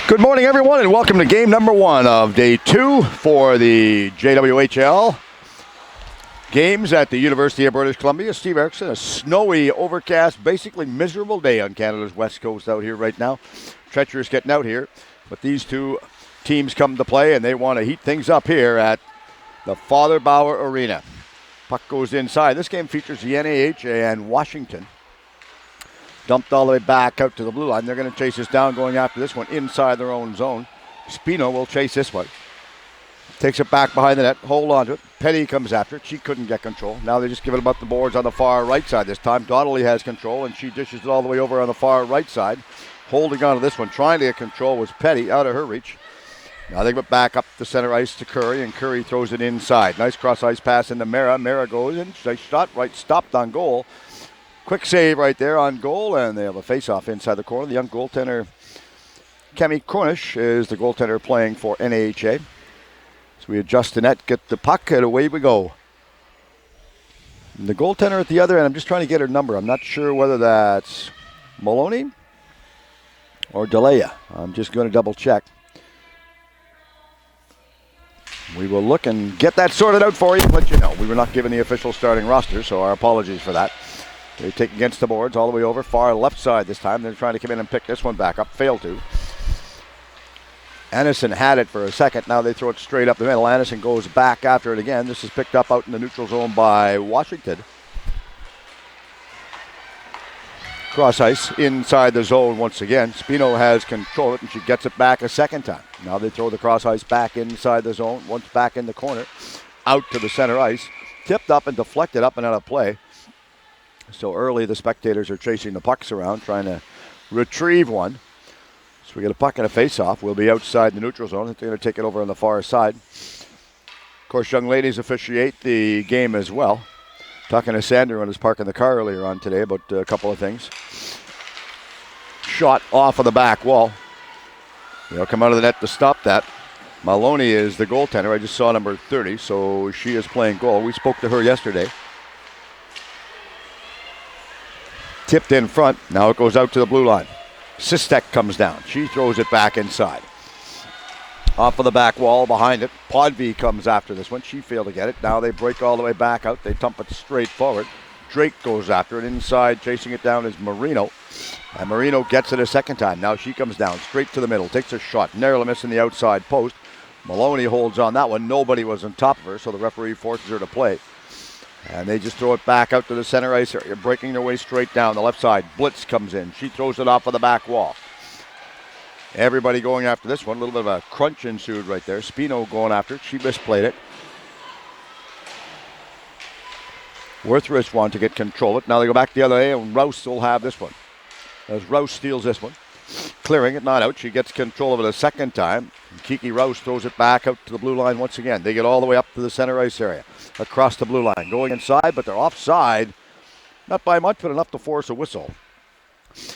Good morning, everyone, and welcome to game number one of day two for the JWHL games at the University of British Columbia. Steve Erickson, a snowy, overcast, basically miserable day on Canada's west coast out here right now. Treacherous getting out here, but these two teams come to play, and they want to heat things up here at the Father Bauer Arena. Puck goes inside. This game features the NAHA and Washington. Dumped all the way back out to the blue line. They're going to chase this down, going after this one inside their own zone. Spino will chase this one. Takes it back behind the net. Hold on to it. Petty comes after it. She couldn't get control. Now they just give it about the boards on the far right side this time. Donnelly has control, and she dishes it all the way over on the far right side. Holding on to this one, trying to get control was Petty, out of her reach. Now they give it back up the center ice to Curry, and Curry throws it inside. Nice cross-ice pass into Mara. Mara goes in. Nice shot, right, stopped on goal. Quick save right there on goal, and they have a face-off inside the corner. The young goaltender, Kemi Cornish, is the goaltender playing for NAHA. So we adjust the net, get the puck, and away we go. And the goaltender at the other end, I'm just trying to get her number. I'm not sure whether that's Maloney or Delea. I'm just going to double-check. We will look and get that sorted out for you and let you know. We were not given the official starting roster, so our apologies for that. They take against the boards all the way over, far left side this time. They're trying to come in and pick this one back up. Failed to. Anderson had it for a second. Now they throw it straight up the middle. Anderson goes back after it again. This is picked up out in the neutral zone by Washington. Cross ice inside the zone once again. Spino has control of it, and she gets it back a second time. Now they throw the cross ice back inside the zone. Once back in the corner. Out to the center ice. Tipped up and deflected up and out of play. So early, the spectators are chasing the pucks around, trying to retrieve one. So we get a puck and a face-off. We'll be outside the neutral zone. They're going to take it over on the far side. Of course, young ladies officiate the game as well. Talking to Sandra on his park in the car earlier on today about a couple of things. Shot off of the back wall. They'll come out of the net to stop that. Maloney is the goaltender. I just saw number 30, so she is playing goal. We spoke to her yesterday. Tipped in front. Now it goes out to the blue line. Sistek comes down. She throws it back inside. Off of the back wall behind it. Podvie comes after this one. She failed to get it. Now they break all the way back out. They dump it straight forward. Drake goes after it. Inside, chasing it down is Marino. And Marino gets it a second time. Now she comes down straight to the middle. Takes a shot. Narrowly missing the outside post. Maloney holds on that one. Nobody was on top of her, so the referee forces her to play. And they just throw it back out to the center ice area, breaking their way straight down the left side. Blitz comes in. She throws it off of the back wall. Everybody going after this one. A little bit of a crunch ensued right there. Spino going after it. She misplayed it. Worthrich wanted to get control of it. Now they go back the other way, and Rouse will have this one. As Rouse steals this one. Clearing it, not out. She gets control of it a second time. Kiki Rouse throws it back out to the blue line once again. They get all the way up to the center ice area. Across the blue line. Going inside, but they're offside. Not by much, but enough to force a whistle.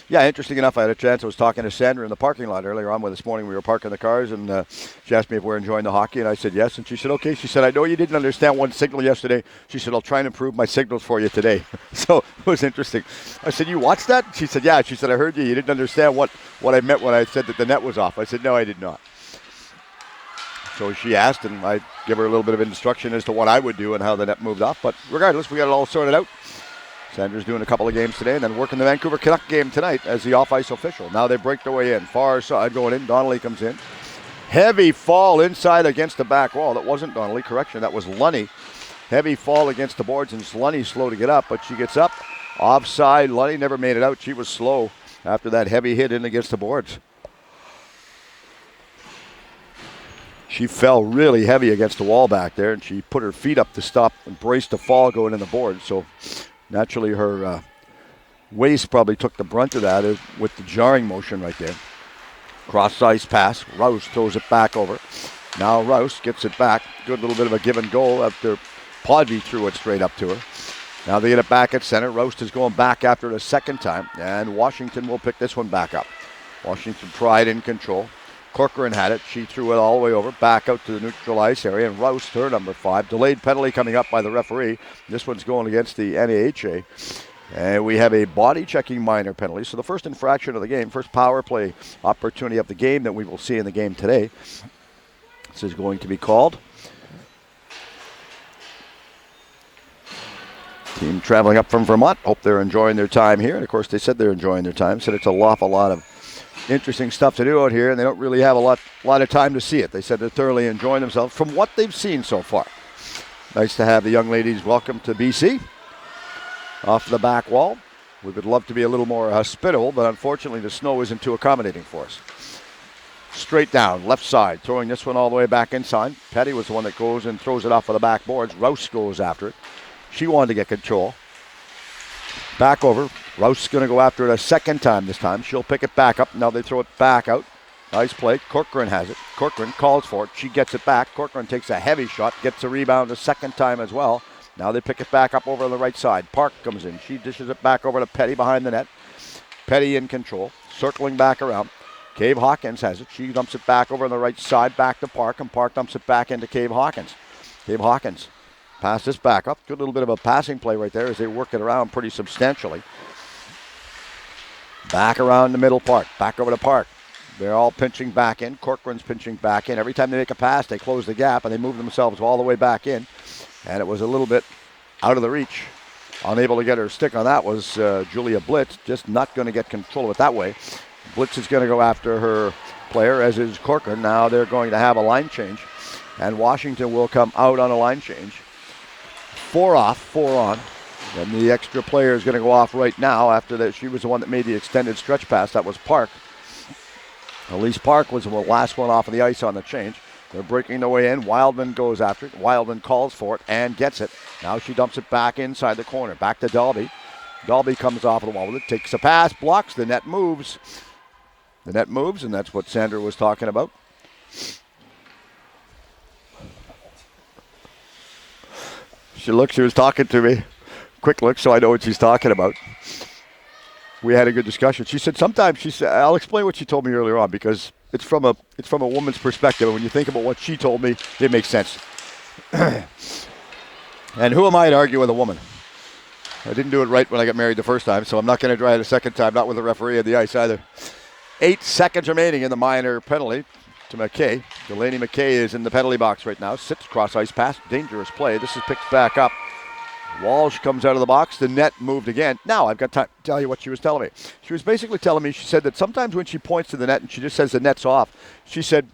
Yeah, interesting enough, I had a chance. I was talking to Sandra in the parking lot earlier on this morning. We were parking the cars, and she asked me if we're enjoying the hockey, and I said yes. And she said, okay. She said, I know you didn't understand one signal yesterday. She said, I'll try and improve my signals for you today. So it was interesting. I said, you watched that? She said, yeah. She said, I heard you. You didn't understand what I meant when I said that the net was off. I said, no, I did not. So she asked, and I give her a little bit of instruction as to what I would do and how the net moved off. But regardless, we got it all sorted out. Sandra's doing a couple of games today and then working the Vancouver Canuck game tonight as the off-ice official. Now they break their way in. Far side going in. Donnelly comes in. Heavy fall inside against the back wall. That wasn't Donnelly. Correction, that was Lunny. Heavy fall against the boards, and Lunny slow to get up, but she gets up. Offside. Lunny never made it out. She was slow after that heavy hit in against the boards. She fell really heavy against the wall back there, and she put her feet up to stop and brace the fall going in the board. So naturally her waist probably took the brunt of that with the jarring motion right there. Cross-ice pass. Rouse throws it back over. Now Rouse gets it back. Good little bit of a give and go after Podvie threw it straight up to her. Now they get it back at center. Rouse is going back after it a second time, and Washington will pick this one back up. Washington pride in control. Corcoran had it. She threw it all the way over, back out to the neutral ice area, and Rouse, her number 5. Delayed penalty coming up by the referee. This one's going against the NAHA. And we have a body-checking minor penalty. So the first infraction of the game, first power play opportunity of the game that we will see in the game today. This is going to be called. Team traveling up from Vermont. Hope they're enjoying their time here. And, of course, they said they're enjoying their time. Said it's an awful lot of interesting stuff to do out here, and they don't really have a lot of time to see it. They said they're thoroughly enjoying themselves from what they've seen so far. Nice to have the young ladies welcome to BC. Off the back wall. We would love to be a little more hospitable, but unfortunately the snow isn't too accommodating for us. Straight down, left side, throwing this one all the way back inside. Petty was the one that goes and throws it off of the backboards. Rouse goes after it. She wanted to get control. Back over. Rouse is going to go after it a second time this time. She'll pick it back up. Now they throw it back out. Nice play. Corcoran has it. Corcoran calls for it. She gets it back. Corcoran takes a heavy shot. Gets a rebound a second time as well. Now they pick it back up over on the right side. Park comes in. She dishes it back over to Petty behind the net. Petty in control. Circling back around. Cave Hawkins has it. She dumps it back over on the right side. Back to Park. And Park dumps it back into Cave Hawkins. Cave Hawkins pass this back up. Good little bit of a passing play right there as they work it around pretty substantially. Back around the middle Park. Back over to Park. They're all pinching back in. Corcoran's pinching back in. Every time they make a pass, they close the gap and they move themselves all the way back in. And it was a little bit out of the reach. Unable to get her stick on that was Julia Blitz. Just not going to get control of it that way. Blitz is going to go after her player, as is Corcoran. Now they're going to have a line change. And Washington will come out on a line change. 4 off, 4 on. And the extra player is going to go off right now after that. She was the one that made the extended stretch pass. That was Park. Elise Park was the last one off of the ice on the change. They're breaking their way in. Wildman goes after it. Wildman calls for it and gets it. Now she dumps it back inside the corner. Back to Dalby. Dalby comes off of the wall with it. Takes a pass. Blocks. The net moves. The net moves, and that's what Sandra was talking about. She was talking to me. Quick look so I know what she's talking about. We had a good discussion. She said sometimes, I'll explain what she told me earlier on because it's from a woman's perspective. And when you think about what she told me, it makes sense. And who am I to argue with a woman? I didn't do it right when I got married the first time, so I'm not going to try it a second time, not with the referee at the ice either. 8 seconds remaining in the minor penalty to McKay. Delaney McKay is in the penalty box right now. Sits cross ice pass. Dangerous play. This is picked back up. Walsh comes out of the box. The net moved again. Now I've got time to tell you what she was telling me. She was basically telling me, she said that sometimes when she points to the net and she just says the net's off, she said,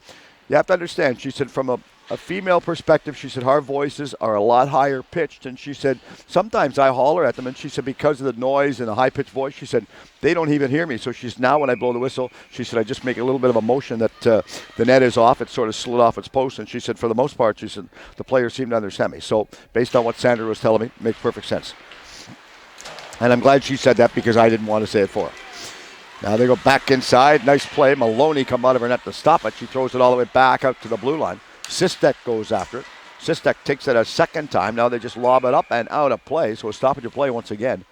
you have to understand, she said from a female perspective, she said our voices are a lot higher pitched, and she said sometimes I holler at them, and she said because of the noise and the high pitched voice, she said they don't even hear me. So she's now when I blow the whistle, she said I just make a little bit of a motion that the net is off. It sort of slid off its post, and she said for the most part, she said the players seem to understand me. So based on what Sandra was telling me, it makes perfect sense. And I'm glad she said that because I didn't want to say it for her. Now they go back inside. Nice play. Maloney come out of her net to stop it. She throws it all the way back out to the blue line. Sistek goes after it. Sistek takes it a second time. Now they just lob it up and out of play. So a stoppage of play once again.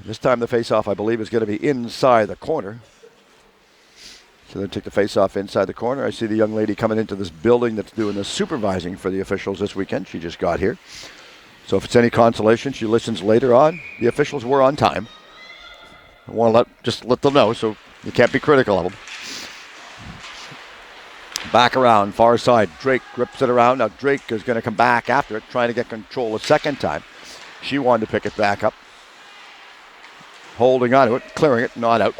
This time the faceoff, I believe, is going to be inside the corner. So they take the faceoff inside the corner. I see the young lady coming into this building that's doing the supervising for the officials this weekend. She just got here. So if it's any consolation, she listens later on. The officials were on time. I want to just let them know, so you can't be critical of them. Back around, far side. Drake grips it around. Now Drake is going to come back after it, trying to get control a second time. She wanted to pick it back up. Holding on to it, clearing it, not out.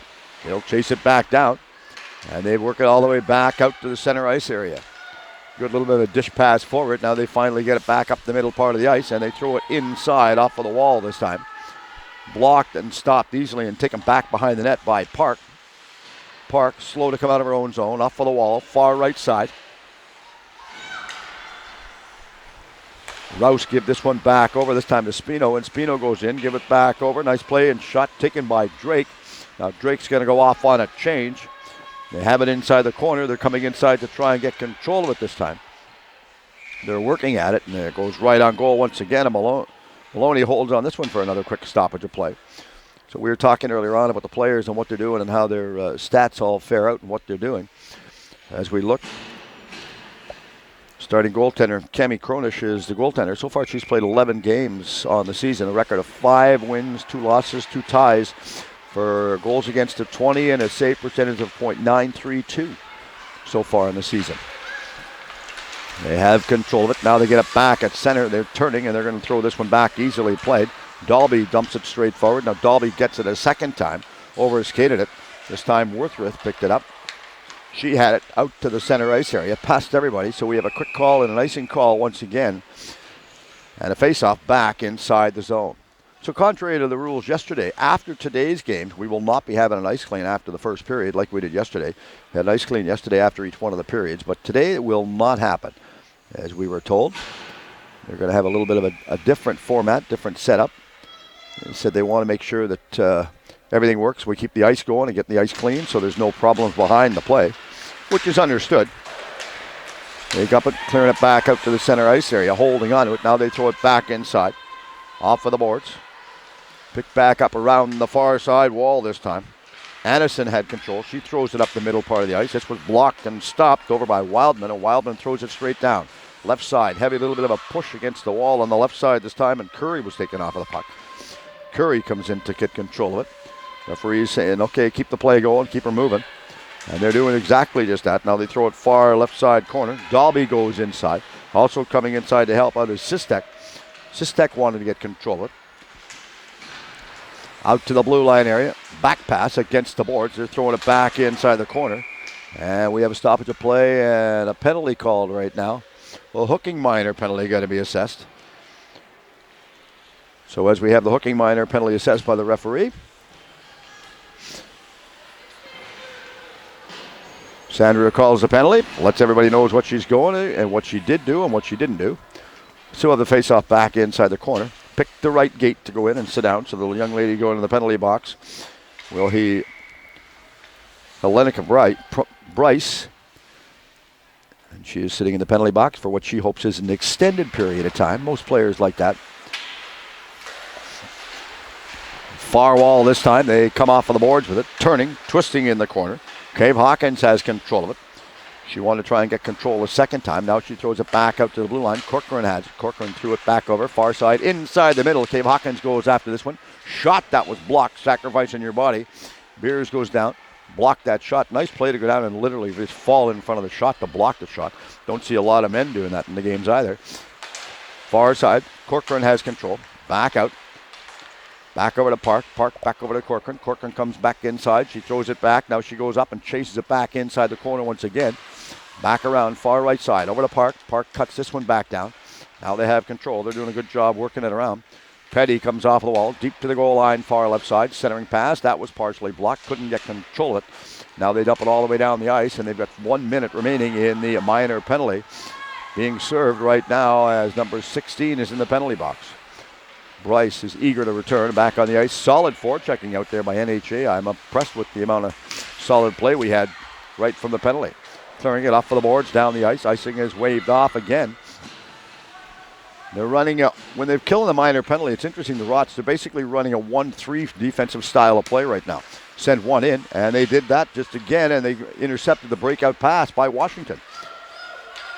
They'll chase it back down. And they work it all the way back out to the center ice area. Good little bit of a dish pass forward. Now they finally get it back up the middle part of the ice, and they throw it inside off of the wall this time. Blocked and stopped easily and taken back behind the net by Park. Park, slow to come out of her own zone, off of the wall, far right side. Rouse give this one back over, this time to Spino, and Spino goes in, give it back over. Nice play and shot taken by Drake. Now Drake's going to go off on a change. They have it inside the corner. They're coming inside to try and get control of it this time. They're working at it, and it goes right on goal once again. And Maloney holds on this one for another quick stoppage of play. So we were talking earlier on about the players and what they're doing and how their stats all fare out and what they're doing. As we look, Starting goaltender, Cami Kronish is the goaltender. So far, she's played 11 games on the season, a record of 5 wins, 2 losses, 2 ties for goals against of 20 and a save percentage of .932 so far in the season. They have control of it. Now they get it back at center. They're turning, and they're going to throw this one back. Easily played. Dalby dumps it straight forward. Now Dalby gets it a second time. Over-skated it. This time Worthworth picked it up. She had it out to the center ice area, past everybody. So we have a quick call and an icing call once again. And a face-off back inside the zone. So contrary to the rules yesterday, after today's game, we will not be having an ice clean after the first period like we did yesterday. We had an ice clean yesterday after each one of the periods, but today it will not happen. As we were told, they're going to have a little bit of a different format, different setup. They said they want to make sure that everything works. We keep the ice going and get the ice clean so there's no problems behind the play, which is understood. They got it, clearing it back out to the center ice area, holding on to it. Now they throw it back inside, off of the boards. Picked back up around the far side wall this time. Anderson had control. She throws it up the middle part of the ice. This was blocked and stopped over by Wildman, and Wildman throws it straight down. Left side, heavy little bit of a push against the wall on the left side this time, and Curry was taken off of the puck. Curry comes in to get control of it. Referee's saying, okay, keep the play going, keep her moving. And they're doing exactly just that. Now they throw it far left side corner. Dalby goes inside. Also coming inside to help out is Sistek. Sistek wanted to get control of it. Out to the blue line area. Back pass against the boards. They're throwing it back inside the corner. And we have a stoppage of play and a penalty called right now. Well, hooking minor penalty got to be assessed. So as we have the hooking minor penalty assessed by the referee. Sandra calls the penalty. Lets everybody knows what she's going and what she did do and what she didn't do. Still have the face-off back inside the corner. Picked the right gate to go in and sit down. So the young lady going to the penalty box. Will he? Helenica Bryce. And she is sitting in the penalty box for what she hopes is an extended period of time. Most players like that. Far wall this time. They come off of the boards with it. Turning, twisting in the corner. Cave Hawkins has control of it. She wanted to try and get control a second time. Now she throws it back out to the blue line. Corcoran has it. Corcoran threw it back over. Far side, inside the middle. Cave Hawkins goes after this one. Shot that was blocked. Sacrificing your body. Beers goes down. Blocked that shot. Nice play to go down and literally just fall in front of the shot to block the shot. Don't see a lot of men doing that in the games either. Far side. Corcoran has control. Back out. Back over to Park. Park back over to Corcoran. Corcoran comes back inside. She throws it back. Now she goes up and chases it back inside the corner once again. Back around far right side. Over to Park. Park cuts this one back down. Now they have control. They're doing a good job working it around. Petty comes off the wall. Deep to the goal line. Far left side. Centering pass. That was partially blocked. Couldn't get control of it. Now they dump it all the way down the ice. And they've got 1 minute remaining in the minor penalty. Being served right now as number 16 is in the penalty box. Bryce is eager to return back on the ice. Solid forechecking out there by NHA. I'm impressed with the amount of solid play we had right from the penalty. Clearing it off for the boards, down the ice. Icing is waved off again. They're running when they've killed the minor penalty, it's interesting, the Rots, they're basically running a 1-3 defensive style of play right now. Send one in, and they did that just again, and they intercepted the breakout pass by Washington.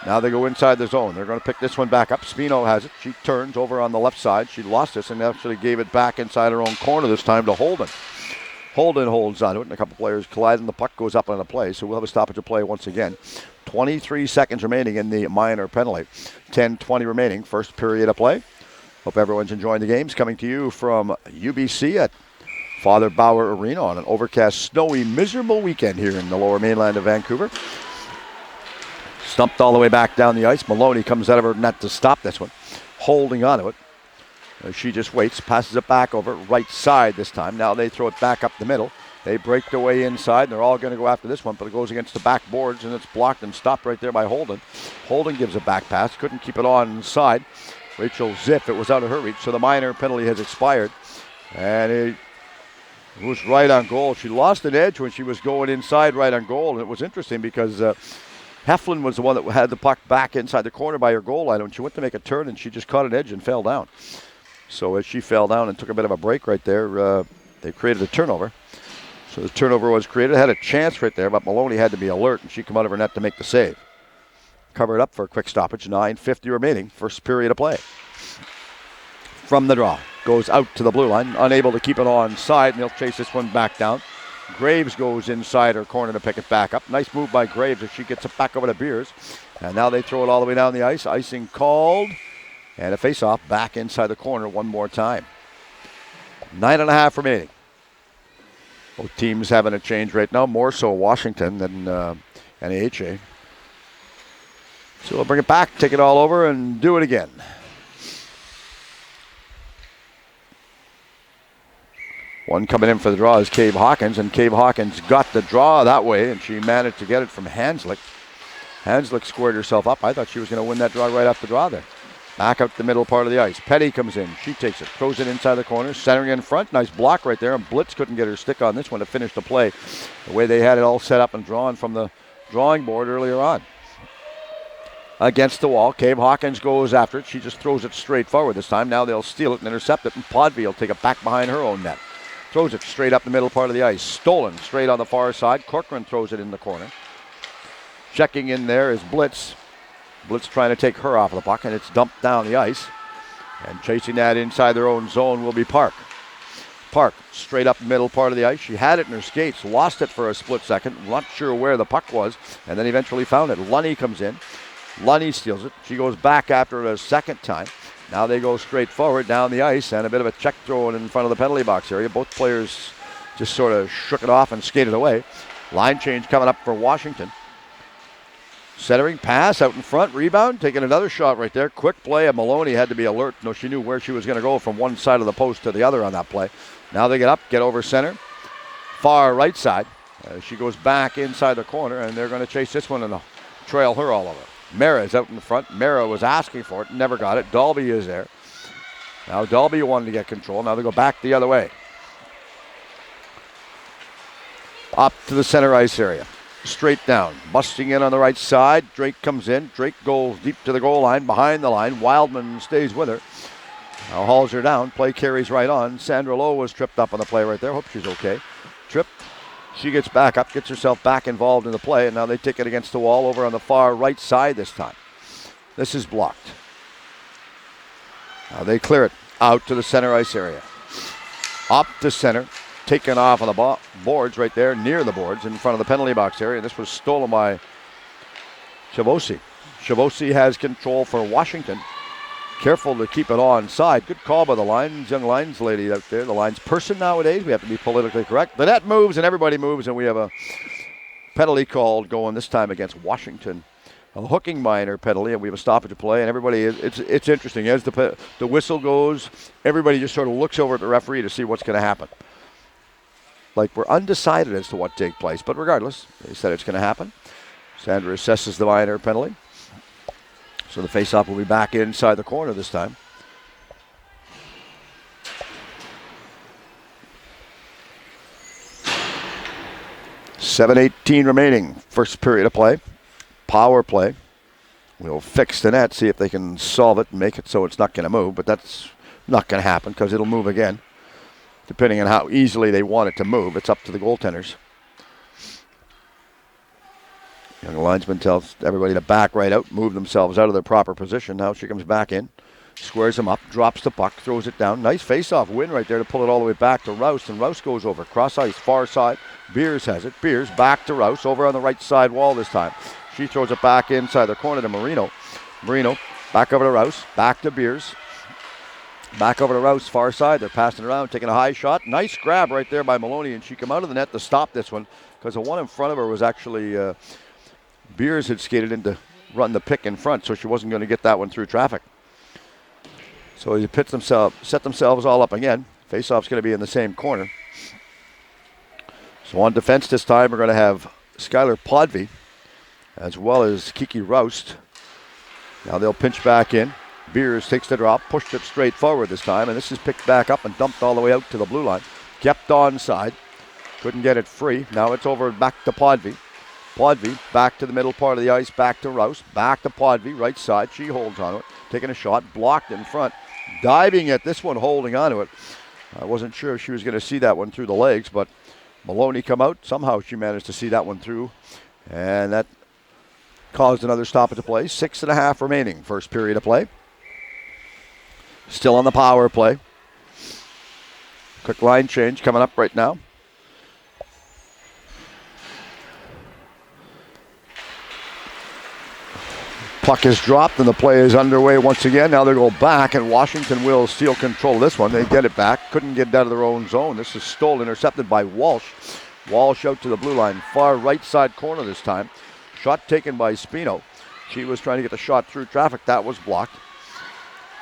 Now they go inside the zone. They're going to pick this one back up. Spino has it. She turns over on the left side. She lost this and actually gave it back inside her own corner this time to Holden. Holden holds onto it, and a couple players collide, and the puck goes up on the play. So we'll have a stoppage of play once again. 23 seconds remaining in the minor penalty. 10-20 remaining. First period of play. Hope everyone's enjoying the games. Coming to you from UBC at Father Bauer Arena on an overcast, snowy, miserable weekend here in the lower mainland of Vancouver. Stumped all the way back down the ice. Maloney comes out of her net to stop this one. Holding on to it. She just waits, passes it back over, right side this time. Now they throw it back up the middle. They break their way inside, and they're all going to go after this one, but it goes against the backboards, and it's blocked and stopped right there by Holden. Holden gives a back pass, couldn't keep it on inside. Rachel Ziff, it was out of her reach, so the minor penalty has expired. And it was right on goal. She lost an edge when she was going inside right on goal, and it was interesting because Heflin was the one that had the puck back inside the corner by her goal line. When she went to make a turn, and she just caught an edge and fell down. So as she fell down and took a bit of a break right there, they created a turnover. So the turnover was created. Had a chance right there, but Maloney had to be alert, and she came out of her net to make the save. covered up for a quick stoppage. 9:50 remaining. First period of play. From the draw. Goes out to the blue line. Unable to keep it on side, and they'll chase this one back down. Graves goes inside her corner to pick it back up. Nice move by Graves as she gets it back over to Beers. And now they throw it all the way down the ice. Icing called. And a face-off back inside the corner one more time. 9.5 remaining. Both teams having a change right now. More so Washington than NAHA. So we'll bring it back, take it all over, and do it again. One coming in for the draw is Cave Hawkins, and Cave Hawkins got the draw that way, and she managed to get it from Hanslick. Hanslick squared herself up. I thought she was going to win that draw right off the draw there. Back out the middle part of the ice. Petty comes in. She takes it, throws it inside the corner, centering in front. Nice block right there, and Blitz couldn't get her stick on this one to finish the play the way they had it all set up and drawn from the drawing board earlier on. Against the wall, Cave Hawkins goes after it. She just throws it straight forward this time. Now they'll steal it and intercept it, and Podvie will take it back behind her own net. Throws it straight up the middle part of the ice. Stolen straight on the far side. Corcoran throws it in the corner. Checking in there is Blitz. Blitz trying to take her off of the puck, and it's dumped down the ice. And chasing that inside their own zone will be Park. Park, straight up the middle part of the ice. She had it in her skates, lost it for a split second. Not sure where the puck was, and then eventually found it. Lunny comes in. Lunny steals it. She goes back after it a second time. Now they go straight forward down the ice, and a bit of a check throw in front of the penalty box area. Both players just sort of shook it off and skated away. Line change coming up for Washington. Centering pass out in front, rebound, taking another shot right there. Quick play, and Maloney had to be alert. No, she knew where she was going to go from one side of the post to the other on that play. Now they get up, get over center. Far right side. She goes back inside the corner, and they're going to chase this one and trail her all over. Mara is out in front. Mara was asking for it, never got it. Dalby is there. Now Dalby wanted to get control. Now they go back the other way. Up to the center ice area. Straight down. Busting in on the right side. Drake comes in. Drake goes deep to the goal line, behind the line. Wildman stays with her. Now hauls her down. Play carries right on. Sandra Lowe was tripped up on the play right there. Hope she's okay. Tripped. She gets back up, gets herself back involved in the play, and now they take it against the wall over on the far right side this time. This is blocked. Now they clear it out to the center ice area. Up to center, taken off on the boards right there, near the boards in front of the penalty box area. This was stolen by Chavosi. Chavosi has control for Washington. Careful to keep it on side. Good call by the lines, young lines lady out there. The lines person nowadays. We have to be politically correct. The net moves and everybody moves, and we have a penalty called going this time against Washington. A hooking minor penalty, and we have a stoppage of play. And everybody, it's interesting. As the whistle goes, everybody just sort of looks over at the referee to see what's going to happen. Like we're undecided as to what takes place, but regardless, they said it's going to happen. Sandra assesses the minor penalty. So the faceoff will be back inside the corner this time. .7:18 remaining. First period of play. Power play. We'll fix the net, see if they can solve it and make it so it's not going to move. But that's not going to happen because it'll move again. Depending on how easily they want it to move. It's up to the goaltenders. Young linesman tells everybody to back right out, move themselves out of their proper position. Now she comes back in, squares them up, drops the puck, throws it down. Nice face-off win right there to pull it all the way back to Rouse, and Rouse goes over. Cross ice, far side. Beers has it. Beers back to Rouse, over on the right side wall this time. She throws it back inside the corner to Marino. Marino back over to Rouse, back to Beers. Back over to Rouse, far side. They're passing around, taking a high shot. Nice grab right there by Maloney, and she come out of the net to stop this one because the one in front of her was actually... Beers had skated in to run the pick in front, so she wasn't going to get that one through traffic. So they set themselves all up again. Faceoff's going to be in the same corner. So on defense this time, we're going to have Skylar Podvie as well as Kiki Roust. Now they'll pinch back in. Beers takes the drop, pushed it straight forward this time, and this is picked back up and dumped all the way out to the blue line. Kept onside. Couldn't get it free. Now it's over back to Podvie. Podvie back to the middle part of the ice, back to Rouse, back to Podvie, right side. She holds on to it, taking a shot, blocked in front, diving at this one, holding on to it. I wasn't sure if she was going to see that one through the legs, but Maloney come out. Somehow she managed to see that one through, and that caused another stoppage of play. 6.5 remaining, first period of play. Still on the power play. Quick line change coming up right now. Puck is dropped and the play is underway once again. Now they go back and Washington will steal control of this one. They get it back. Couldn't get it out of their own zone. This is stolen, intercepted by Walsh. Walsh out to the blue line. Far right side corner this time. Shot taken by Spino. She was trying to get the shot through traffic. That was blocked.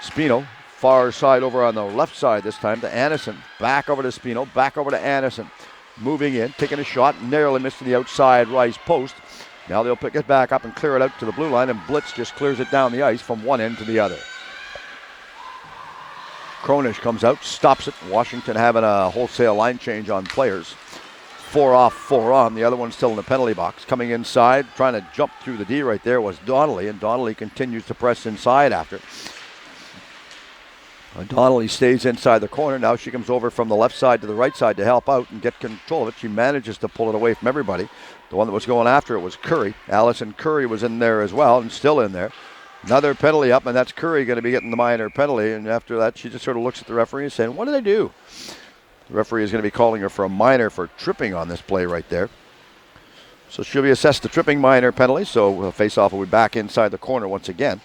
Spino, far side over on the left side this time to Anderson. Back over to Spino. Back over to Anderson. Moving in, taking a shot. Narrowly missed to the outside right post. Now they'll pick it back up and clear it out to the blue line, and Blitz just clears it down the ice from one end to the other. Kronish comes out, stops it. Washington having a wholesale line change on players. 4 off, 4 on. The other one's still in the penalty box. Coming inside, trying to jump through the D right there was Donnelly, and Donnelly continues to press inside after. Donnelly stays inside the corner. Now she comes over from the left side to the right side to help out and get control of it. She manages to pull it away from everybody. The one that was going after it was Curry. Allison Curry was in there as well and still in there. Another penalty up, and that's Curry going to be getting the minor penalty. And after that, she just sort of looks at the referee and saying, what did I do? The referee is going to be calling her for a minor for tripping on this play right there. So she'll be assessed the tripping minor penalty. So face-off will be back inside the corner once again.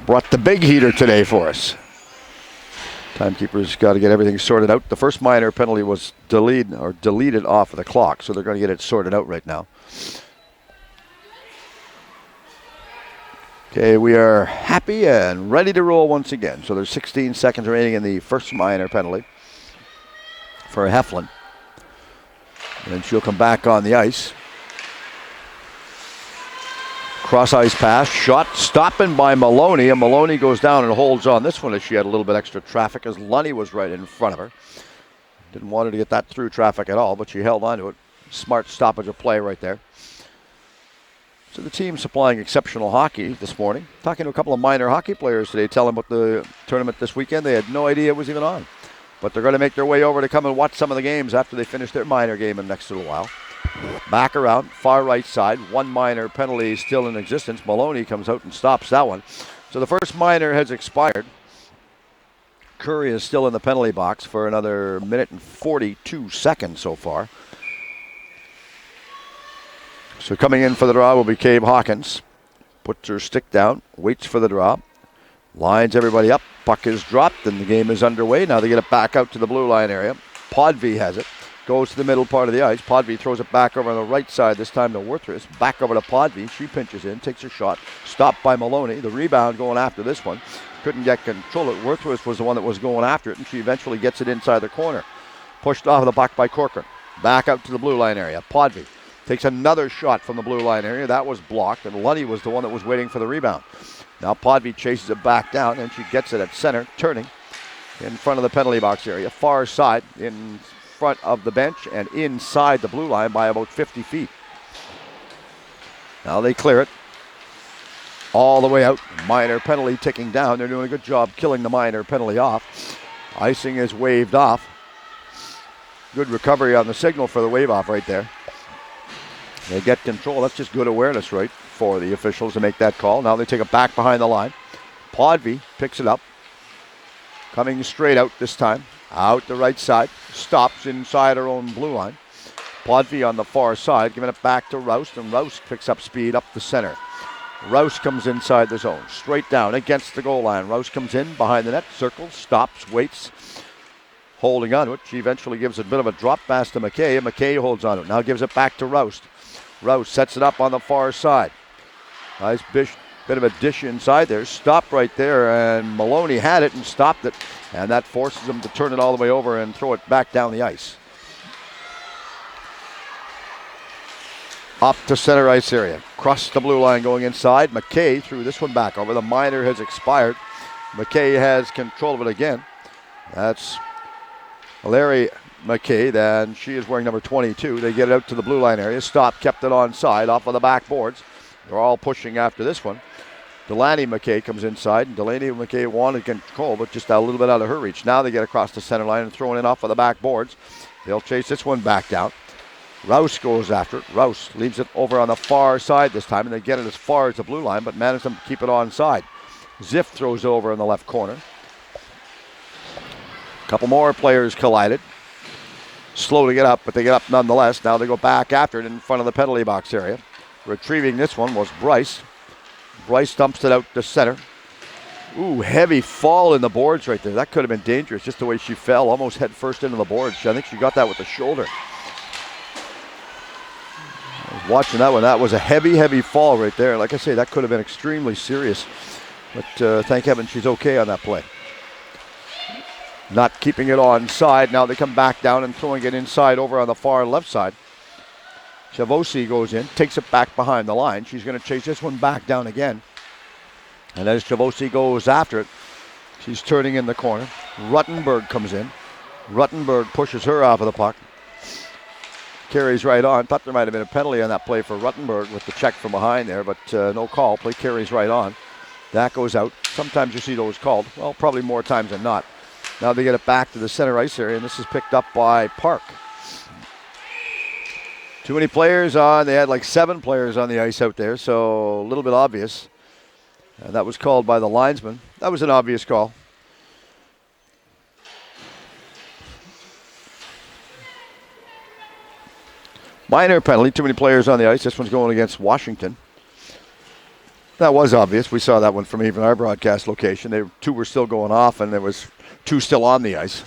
Brought the big heater today for us. Timekeeper's got to get everything sorted out. The first minor penalty was deleted off of the clock, so they're going to get it sorted out right now. Okay, we are happy and ready to roll once again. So there's 16 seconds remaining in the first minor penalty for Heflin. And then she'll come back on the ice. Cross ice pass, shot, stopping by Maloney, and Maloney goes down and holds on this one as she had a little bit extra traffic as Lunny was right in front of her. Didn't want her to get that through traffic at all, but she held on to it. Smart stoppage of play right there. So the team supplying exceptional hockey this morning. Talking to a couple of minor hockey players today, telling them about the tournament this weekend. They had no idea it was even on. But they're going to make their way over to come and watch some of the games after they finish their minor game in the next little while. Back around, far right side. One minor penalty still in existence. Maloney comes out and stops that one. So the first minor has expired. Curry is still in the penalty box for another minute and 42 seconds so far. So coming in for the draw will be Cave Hawkins. Puts her stick down, waits for the draw. Lines everybody up. Puck is dropped and the game is underway. Now they get it back out to the blue line area. Podvie has it. Goes to the middle part of the ice. Podvie throws it back over on the right side, this time to Worthress. Back over to Podvie. She pinches in, takes a shot. Stopped by Maloney. The rebound going after this one. Couldn't get control of it. Worthress was the one that was going after it, and she eventually gets it inside the corner. Pushed off of the puck by Corcoran. Back out to the blue line area. Podvie takes another shot from the blue line area. That was blocked, and Lunny was the one that was waiting for the rebound. Now Podvie chases it back down, and she gets it at center, turning in front of the penalty box area. Far side in front of the bench and inside the blue line by about 50 feet. Now they clear it all the way out. Minor penalty ticking down. They're doing a good job killing the minor penalty off. Icing is waved off. Good recovery on the signal for the wave off right there. They get control. That's just good awareness, right, for the officials to make that call. Now they take it back behind the line. Podvie picks it up. Coming straight out this time. Out the right side. Stops inside her own blue line. Podvie on the far side, giving it back to Rouse, and Rouse picks up speed up the center. Rouse comes inside the zone. Straight down against the goal line. Rouse comes in behind the net, circles, stops, waits. Holding on to it. She eventually gives a bit of a drop pass to McKay, and McKay holds on to it. Now gives it back to Rouse. Rouse sets it up on the far side. Nice bit of a dish inside there. Stopped right there, and Maloney had it and stopped it. And that forces him to turn it all the way over and throw it back down the ice. Up to center ice area. Across the blue line going inside. McKay threw this one back over. The minor has expired. McKay has control of it again. That's Larry McKay, then she is wearing number 22. They get it out to the blue line area. Stop, kept it onside, off of the backboards. They're all pushing after this one. Delaney McKay comes inside, and Delaney McKay wanted control, but just a little bit out of her reach. Now they get across the center line and throw it off of the backboards. They'll chase this one back down. Rouse goes after it. Rouse leaves it over on the far side this time, and they get it as far as the blue line, but manage to keep it onside. Ziff throws it over in the left corner. A couple more players collided. Slow to get up, but they get up nonetheless. Now they go back after it in front of the penalty box area. Retrieving this one was Bryce. Bryce dumps it out to center. Ooh, heavy fall in the boards right there. That could have been dangerous, just the way she fell, almost head first into the boards. I think she got that with the shoulder. I was watching that one. That was a heavy, heavy fall right there. Like I say, that could have been extremely serious. But thank heaven she's okay on that play. Not keeping it onside. Now they come back down and throwing it inside over on the far left side. Chavosi goes in, takes it back behind the line. She's going to chase this one back down again. And as Chavosi goes after it, she's turning in the corner. Ruttenberg comes in. Ruttenberg pushes her off of the puck. Carries right on. Thought there might have been a penalty on that play for Ruttenberg with the check from behind there, but no call. Play carries right on. That goes out. Sometimes you see those called. Well, probably more times than not. Now they get it back to the center ice area, and this is picked up by Park. Too many players on. They had like 7 players on the ice out there, so a little bit obvious. And that was called by the linesman. That was an obvious call. Minor penalty. Too many players on the ice. This one's going against Washington. That was obvious. We saw that one from even our broadcast location. 2 were still going off, and there was 2 still on the ice.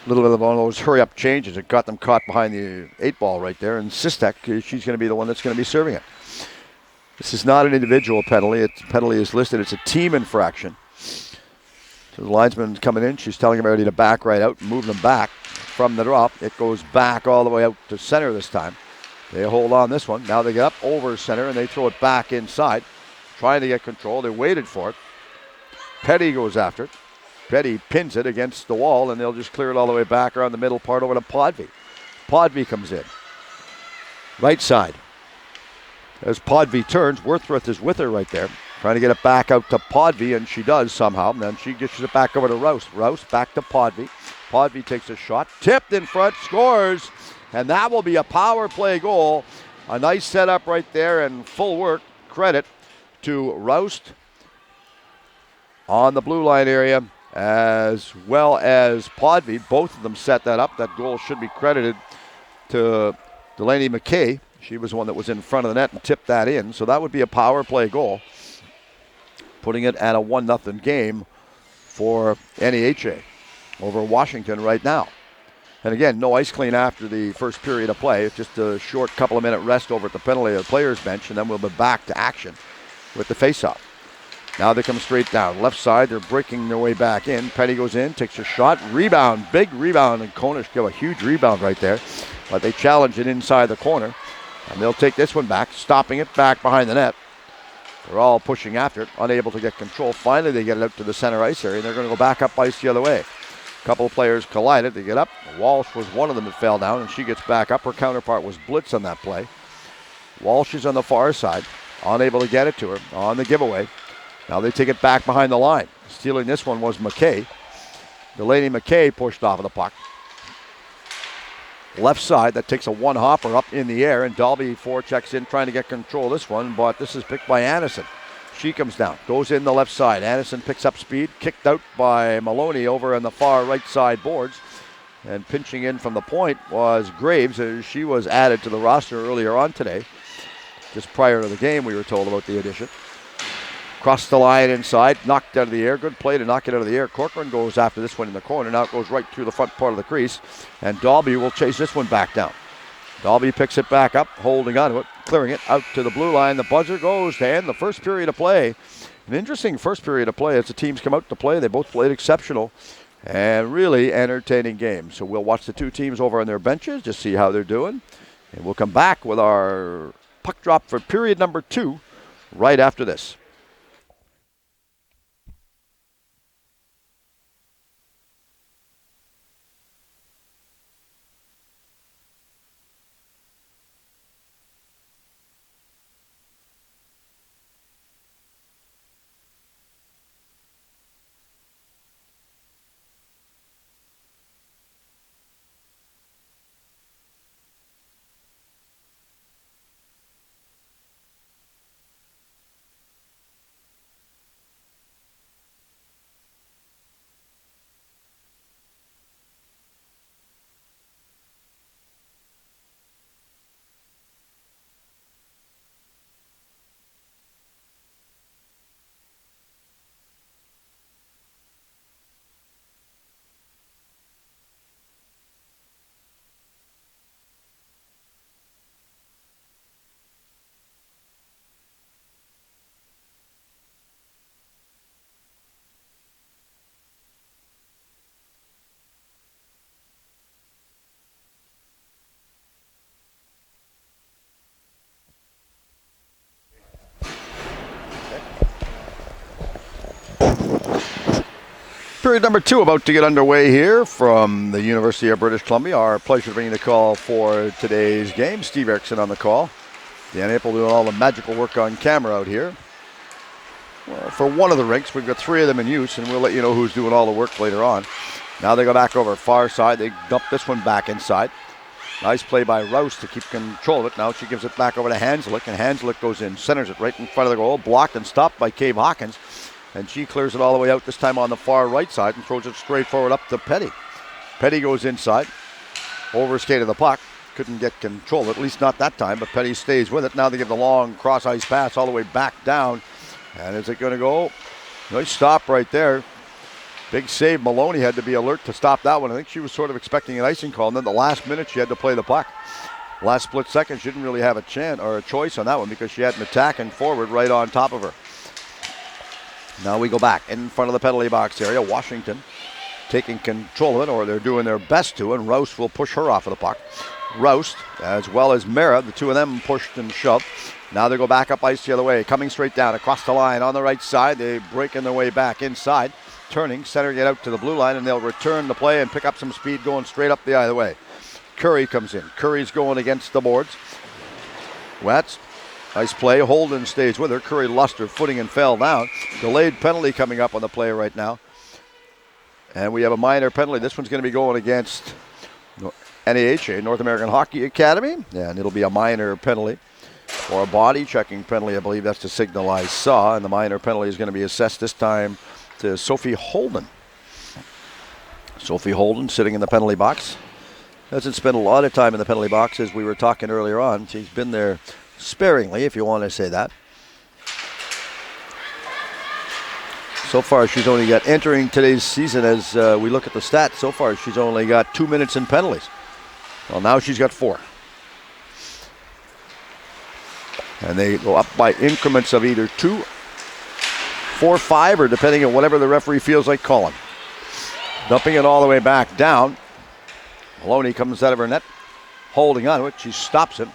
A little bit of one of those hurry-up changes. It got them caught behind the 8 ball right there. And Sistek, she's going to be the one that's going to be serving it. This is not an individual penalty. Penalty is listed. It's a team infraction. So the linesman's coming in. She's telling everybody to back right out and move them back from the drop. It goes back all the way out to center this time. They hold on this one. Now they get up over center, and they throw it back inside, trying to get control. They waited for it. Petty goes after it. Petty pins it against the wall, and they'll just clear it all the way back around the middle part over to Podvie. Podvie comes in. Right side. As Podvie turns, Worthworth is with her right there, trying to get it back out to Podvie, and she does somehow. And then she gets it back over to Rouse. Rouse back to Podvie. Podvie takes a shot, tipped in front, scores, and that will be a power play goal. A nice setup right there and full work. Credit to Rouse on the blue line area, as well as Podvie. Both of them set that up. That goal should be credited to Delaney McKay. She was the one that was in front of the net and tipped that in. So that would be a power play goal, putting it at a 1-0 game for NAHA over Washington right now. And again, no ice clean after the first period of play. It's just a short couple of minute rest over at the penalty of the players bench, and then we'll be back to action with the faceoff. Now they come straight down. Left side, they're breaking their way back in. Petty goes in, takes a shot, rebound, big rebound, and Konish give a huge rebound right there. But they challenge it inside the corner, and they'll take this one back, stopping it back behind the net. They're all pushing after it, unable to get control. Finally, they get it out to the center ice area, and they're going to go back up ice the other way. A couple of players collided. They get up. Walsh was one of them that fell down, and she gets back up. Her counterpart was Blitz on that play. Walsh is on the far side, unable to get it to her on the giveaway. Now they take it back behind the line. Stealing this one was McKay. Delaney McKay pushed off of the puck. Left side, that takes a one-hopper up in the air, and Dalby forechecks in trying to get control of this one, but this is picked by Anderson. She comes down, goes in the left side. Anderson picks up speed, kicked out by Maloney over on the far right side boards. And pinching in from the point was Graves. She was added to the roster earlier on today. Just prior to the game, we were told about the addition. Cross the line inside, knocked out of the air. Good play to knock it out of the air. Corcoran goes after this one in the corner. Now it goes right through the front part of the crease. And Dalby will chase this one back down. Dalby picks it back up, holding onto it, clearing it out to the blue line. The buzzer goes to end the first period of play. An interesting first period of play as the teams come out to play. They both played exceptional and really entertaining games. So we'll watch the two teams over on their benches, just see how they're doing. And we'll come back with our puck drop for period number 2 right after this. Period number 2 about to get underway here from the University of British Columbia. Our pleasure to bring the call for today's game. Steve Erickson on the call. Dan April doing all the magical work on camera out here. Well, for one of the rinks, we've got 3 of them in use, and we'll let you know who's doing all the work later on. Now they go back over far side. They dump this one back inside. Nice play by Rouse to keep control of it. Now she gives it back over to Hanslick, and Hanslick goes in, centers it right in front of the goal, blocked and stopped by Cave Hawkins. And she clears it all the way out, this time on the far right side, and throws it straight forward up to Petty. Petty goes inside, overskated the puck. Couldn't get control of it, at least not that time, but Petty stays with it. Now they give the long cross-ice pass all the way back down. And is it going to go? Nice stop right there. Big save. Maloney had to be alert to stop that one. I think she was sort of expecting an icing call, and then the last minute she had to play the puck. Last split second, she didn't really have a chance or a choice on that one because she had an attacking forward right on top of her. Now we go back in front of the penalty box area. Washington taking control of it, or they're doing their best to, and Rouse will push her off of the puck. Rouse, as well as Mara, the two of them pushed and shoved. Now they go back up ice the other way, coming straight down across the line on the right side. They breaking their way back inside, turning, centering it out to the blue line, and they'll return the play and pick up some speed going straight up the other way. Curry comes in. Curry's going against the boards. Watts. Nice play. Holden stays with her. Curry lost her footing and fell down. Delayed penalty coming up on the play right now. And we have a minor penalty. This one's going to be going against NAHA, North American Hockey Academy. And it'll be a minor penalty or a body checking penalty. I believe that's the signal I saw. And the minor penalty is going to be assessed this time to Sophie Holden. Sophie Holden sitting in the penalty box. Doesn't spend a lot of time in the penalty box, as we were talking earlier on. She's been there sparingly, if you want to say that. So far, she's only got, entering today's season, as we look at the stats, so far she's only got 2 minutes in penalties. Well, now she's got 4. And they go up by increments of either 2, 4, 5, or depending on whatever the referee feels like calling. Dumping it all the way back down. Maloney comes out of her net, holding on to it. She stops it.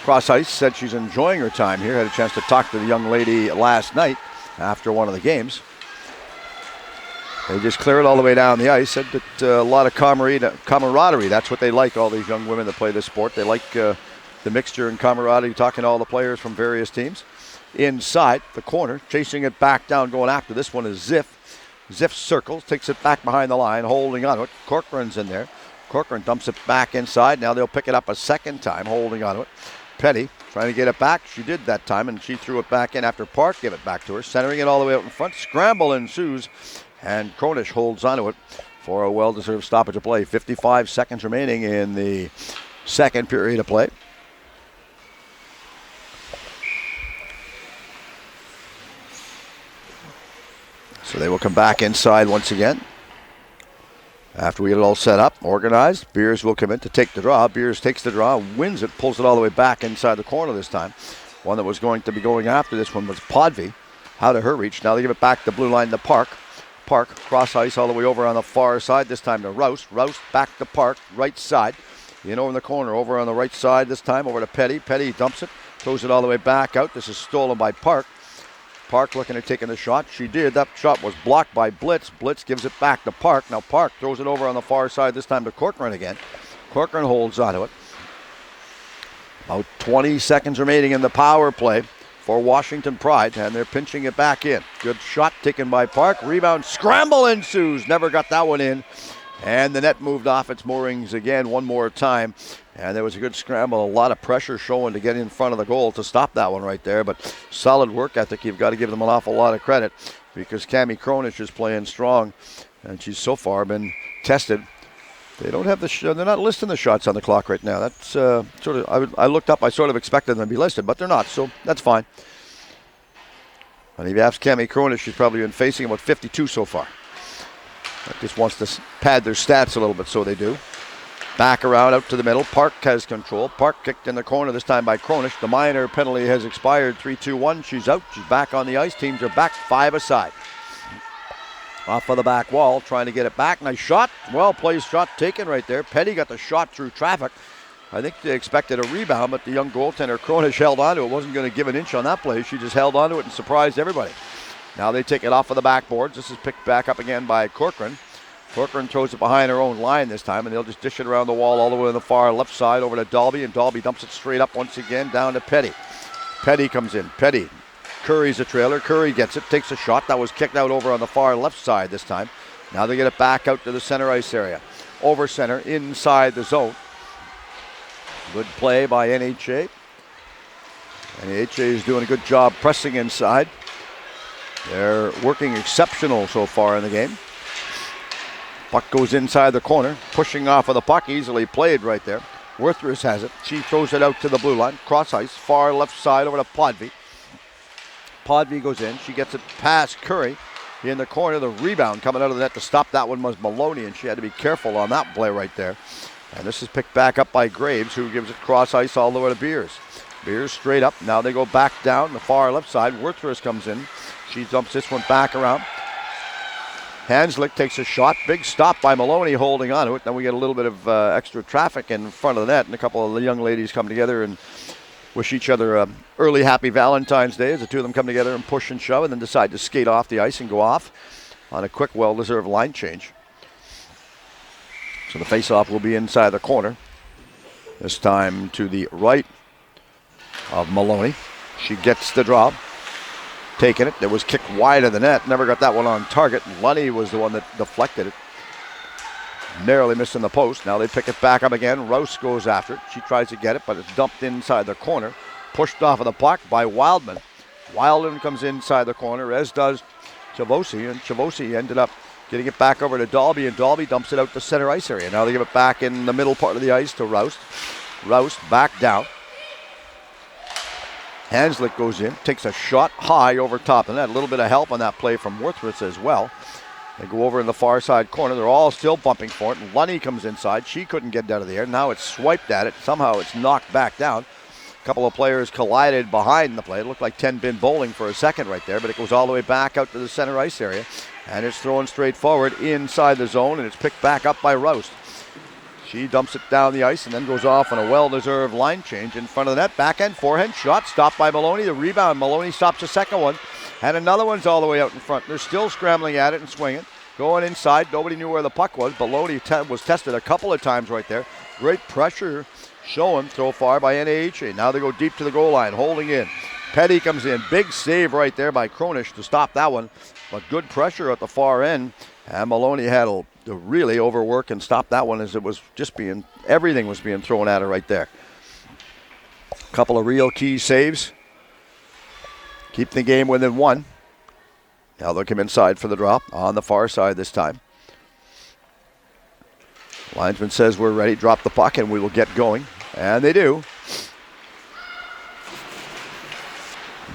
Cross ice said she's enjoying her time here. Had a chance to talk to the young lady last night after one of the games. They just clear it all the way down the ice. Said that a lot of camaraderie. That's what they like, all these young women that play this sport. They like the mixture and camaraderie, talking to all the players from various teams. Inside the corner, chasing it back down, going after. This one is Ziff. Ziff circles, takes it back behind the line, holding on to it. Corcoran's in there. Corcoran dumps it back inside. Now they'll pick it up a second time, holding on to it. Petty trying to get it back. She did that time, and she threw it back in after Park gave it back to her. Centering it all the way out in front. Scramble ensues, and Kronish holds onto it for a well-deserved stoppage of play. 55 seconds remaining in the second period of play. So they will come back inside once again. After we get it all set up, organized, Beers will come in to take the draw. Beers takes the draw, wins it, pulls it all the way back inside the corner this time. One that was going to be going after this one was Podvy. Out of her reach. Now they give it back to blue line to Park. Park, cross ice all the way over on the far side, this time to Rouse. Rouse back to Park, right side. In over in the corner, over on the right side this time, over to Petty. Petty dumps it, throws it all the way back out. This is stolen by Park. Park looking at taking the shot. She did. That shot was blocked by Blitz. Blitz gives it back to Park. Now Park throws it over on the far side, this time to Corcoran again. Corcoran holds onto it. About 20 seconds remaining in the power play for Washington Pride, and they're pinching it back in. Good shot taken by Park. Rebound, scramble ensues. Never got that one in. And the net moved off its moorings again one more time. And there was a good scramble, a lot of pressure showing to get in front of the goal to stop that one right there. But solid work ethic. You've got to give them an awful lot of credit because Cami Kronish is playing strong, and she's so far been tested. They don't have they're not listing the shots on the clock right now. That's sort of, I looked up, I sort of expected them to be listed, but they're not, so that's fine. And if you ask Cami Kronish, she's probably been facing about 52 so far. Just wants to pad their stats a little bit, so they do. Back around out to the middle. Park has control. Park kicked in the corner, this time by Kronish. The minor penalty has expired. 3-2-1. She's out. She's back on the ice. Teams are back 5 aside. Off of the back wall, trying to get it back. Nice shot. Well-placed shot taken right there. Petty got the shot through traffic. I think they expected a rebound, but the young goaltender Kronish held on to it. Wasn't going to give an inch on that play. She just held on to it and surprised everybody. Now they take it off of the backboards. This is picked back up again by Corcoran. Corcoran throws it behind her own line this time, and they'll just dish it around the wall all the way on the far left side over to Dalby, and Dalby dumps it straight up once again down to Petty. Petty comes in. Petty. Curry's a trailer. Curry gets it, takes a shot. That was kicked out over on the far left side this time. Now they get it back out to the center ice area. Over center, inside the zone. Good play by NHA. NHA is doing a good job pressing inside. They're working exceptional so far in the game. Puck goes inside the corner, pushing off of the puck, easily played right there. Worthress has it. She throws it out to the blue line, cross ice, far left side over to Podvy. Podvy goes in. She gets it past Curry in the corner. The rebound coming out of the net to stop that one was Maloney, and she had to be careful on that play right there. And this is picked back up by Graves, who gives it cross ice all the way to Beers. Beers straight up. Now they go back down the far left side. Worthress comes in. She dumps this one back around. Hanslick takes a shot. Big stop by Maloney holding on to it. Then we get a little bit of extra traffic in front of the net, and a couple of the young ladies come together and wish each other a early happy Valentine's Day as the two of them come together and push and shove and then decide to skate off the ice and go off on a quick, well-deserved line change. So the face-off will be inside the corner. This time to the right of Maloney. She gets the drop. Taking it. It was kicked wide of the net. Never got that one on target. Lunny was the one that deflected it. Narrowly missing the post. Now they pick it back up again. Rouse goes after it. She tries to get it, but it's dumped inside the corner. Pushed off of the puck by Wildman. Wildman comes inside the corner, as does Chavosi, and Chavosi ended up getting it back over to Dalby, and Dalby dumps it out the center ice area. Now they give it back in the middle part of the ice to Rouse. Rouse back down. Hanslick goes in, takes a shot high over top, and that a little bit of help on that play from Worthress as well. They go over in the far side corner. They're all still bumping for it. And Lunny comes inside. She couldn't get it out of the air. Now it's swiped at it. Somehow it's knocked back down. A couple of players collided behind the play. It looked like 10-pin bowling for a second right there, but it goes all the way back out to the center ice area. And it's thrown straight forward inside the zone, and it's picked back up by Roust. She dumps it down the ice and then goes off on a well-deserved line change in front of the net. Backhand, forehand shot, stopped by Maloney. The rebound, Maloney stops the second one. And another one's all the way out in front. They're still scrambling at it and swinging. Going inside, nobody knew where the puck was. Maloney was tested a couple of times right there. Great pressure showing so far by NAHA. Now they go deep to the goal line, holding in. Petty comes in. Big save right there by Kronish to stop that one. But good pressure at the far end. And Maloney had to really overwork and stop that one as it was just everything was being thrown at her right there. A couple of real key saves. Keep the game within one. Now they'll come inside for the drop on the far side this time. Linesman says we're ready. Drop the puck and we will get going. And they do.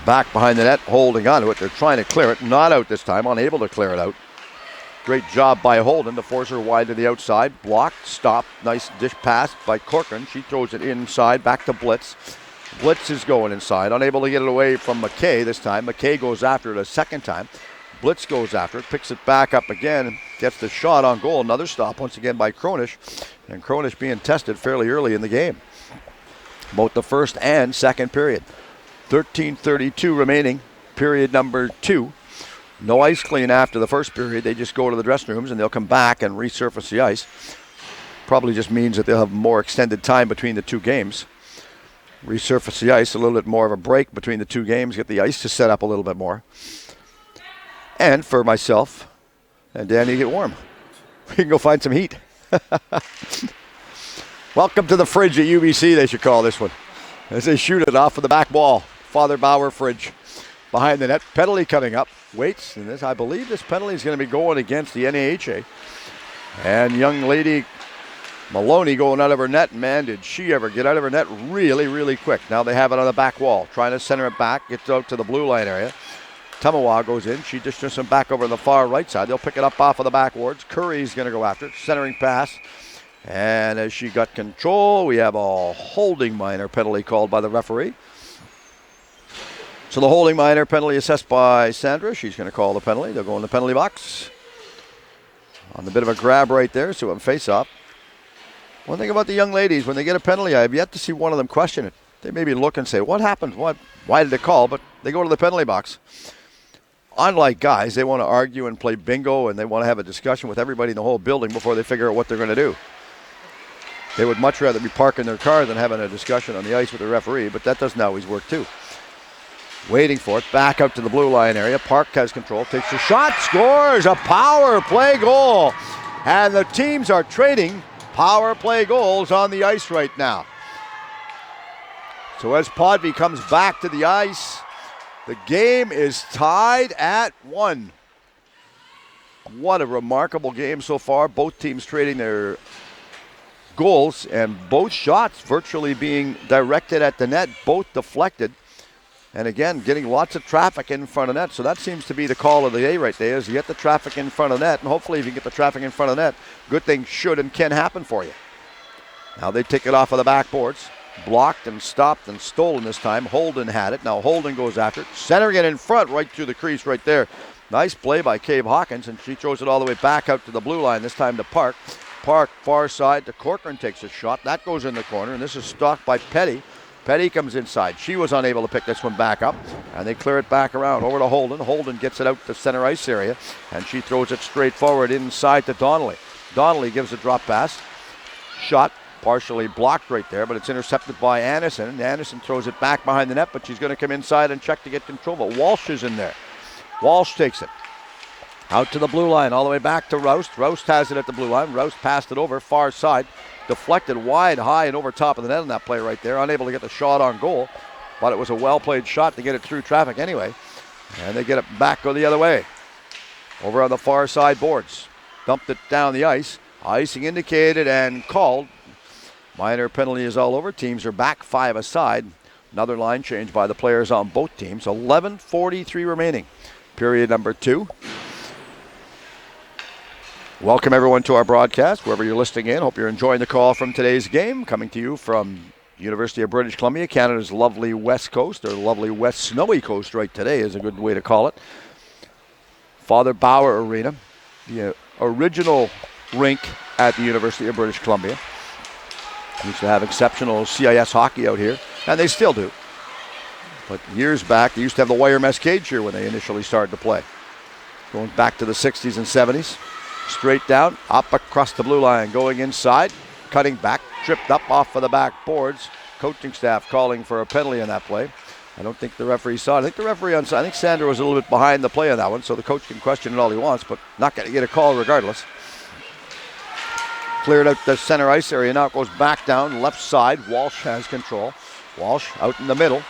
Back behind the net, holding on to it. They're trying to clear it. Not out this time. Unable to clear it out. Great job by Holden to force her wide to the outside. Blocked, stopped. Nice dish pass by Corcoran. She throws it inside, back to Blitz. Blitz is going inside. Unable to get it away from McKay this time. McKay goes after it a second time. Blitz goes after it, picks it back up again, gets the shot on goal. Another stop once again by Kronish. And Kronish being tested fairly early in the game. Both the first and second period. 13:32 remaining, period number 2. No ice clean after the first period. They just go to the dressing rooms and they'll come back and resurface the ice. Probably just means that they'll have more extended time between the two games. Resurface the ice, a little bit more of a break between the two games, get the ice to set up a little bit more. And for myself and Danny, get warm. We can go find some heat. Welcome to the fridge at UBC, they should call this one. As they shoot it off of the back wall. Father Bauer fridge. Behind the net, penalty coming up. Waits, and I believe this penalty is going to be going against the NAHA. And young lady Maloney going out of her net. Man, did she ever get out of her net really, really quick. Now they have it on the back wall. Trying to center it back. Gets out to the blue line area. Tamawa goes in. She dishes him back over on the far right side. They'll pick it up off of the backwards. Curry's going to go after it. Centering pass. And as she got control, we have a holding minor penalty called by the referee. So the holding minor penalty assessed by Sandra. She's going to call the penalty. They'll go in the penalty box. On the bit of a grab right there, so I'm face off. One thing about the young ladies, when they get a penalty, I have yet to see one of them question it. They maybe look and say, what happened? Why did they call? But they go to the penalty box. unlike guys, they want to argue and play bingo, and they want to have a discussion with everybody in the whole building before they figure out what they're going to do. They would much rather be parking their car than having a discussion on the ice with the referee, but that doesn't always work too. Waiting for it, back out to the blue line area. Park has control, takes a shot, scores a power play goal. And the teams are trading power play goals on the ice right now. So as Podby comes back to the ice, the game is tied at 1. What a remarkable game so far. Both teams trading their goals, and both shots virtually being directed at the net, both deflected. And again, getting lots of traffic in front of net. So that seems to be the call of the day right there, is you get the traffic in front of net, and hopefully if you get the traffic in front of net, good things should and can happen for you. Now they take it off of the backboards. Blocked and stopped and stolen this time. Holden had it. Now Holden goes after it. Centering it in front right through the crease right there. Nice play by Cave Hawkins, and she throws it all the way back out to the blue line, this time to Park. Park, far side to Corcoran, takes a shot. That goes in the corner, and this is stopped by Petty. Petty comes inside. She was unable to pick this one back up, and they clear it back around over to Holden. Holden gets it out to center ice area, and she throws it straight forward inside to Donnelly. Donnelly gives a drop pass. Shot partially blocked right there, but it's intercepted by Anderson. And Anderson throws it back behind the net, but she's going to come inside and check to get control. But Walsh is in there. Walsh takes it out to the blue line, all the way back to Roust. Roust has it at the blue line. Roust passed it over, far side. Deflected wide, high, and over top of the net on that play right there. Unable to get the shot on goal, but it was a well-played shot to get it through traffic anyway. And they get it back, go the other way. Over on the far side boards. Dumped it down the ice. Icing indicated and called. Minor penalty is all over. Teams are back 5 aside. Another line change by the players on both teams. 11:43 remaining. Period number 2. Welcome everyone to our broadcast, wherever you're listening in. Hope you're enjoying the call from today's game. Coming to you from University of British Columbia, Canada's lovely west coast, or lovely west snowy coast right today is a good way to call it. Father Bauer Arena, the original rink at the University of British Columbia. Used to have exceptional CIS hockey out here, and they still do. But years back, they used to have the wire mesh cage here when they initially started to play. Going back to the 60s and 70s. Straight down, up across the blue line, going inside, cutting back, tripped up off of the back boards. Coaching staff calling for a penalty on that play. I don't think the referee saw it. I think the referee I think Sandra was a little bit behind the play on that one, so the coach can question it all he wants, but not going to get a call regardless. Cleared out the center ice area. Now it goes back down, left side. Walsh has control. Walsh out in the middle.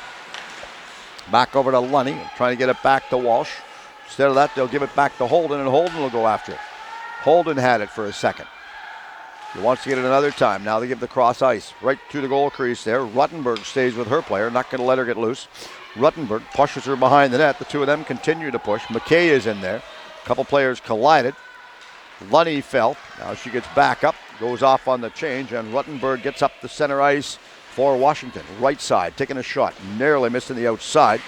Back over to Lunny, trying to get it back to Walsh. Instead of that, they'll give it back to Holden, and Holden will go after it. Holden had it for a second. He wants to get it another time. Now they give the cross ice right to the goal crease there. Ruttenberg stays with her player, not going to let her get loose. Ruttenberg pushes her behind the net. The two of them continue to push. McKay is in there. A couple players collided. Lunny fell. Now she gets back up, goes off on the change, and Ruttenberg gets up the center ice for Washington. Right side, taking a shot, narrowly missing the outside.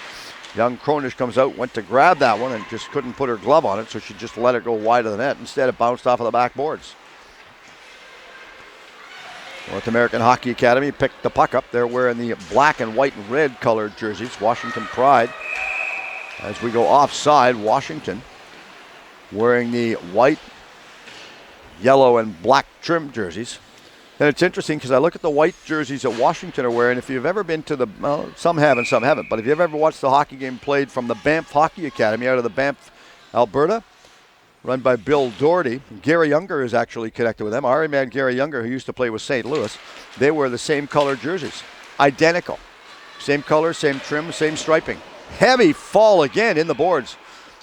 Young Cronish comes out, went to grab that one, and just couldn't put her glove on it, so she just let it go wide of the net. Instead, it bounced off of the backboards. North American Hockey Academy picked the puck up. They're wearing the black and white and red colored jerseys. Washington Pride. As we go offside, Washington wearing the white, yellow, and black trim jerseys. And it's interesting because I look at the white jerseys that Washington are wearing. If you've ever been to the, well, some have and some haven't, but if you've ever watched the hockey game played from the Banff Hockey Academy out of the Banff, Alberta, run by Bill Doherty. Gary Younger is actually connected with them. Our man Gary Younger, who used to play with St. Louis, they wear the same color jerseys. Identical. Same color, same trim, same striping. Heavy fall again in the boards.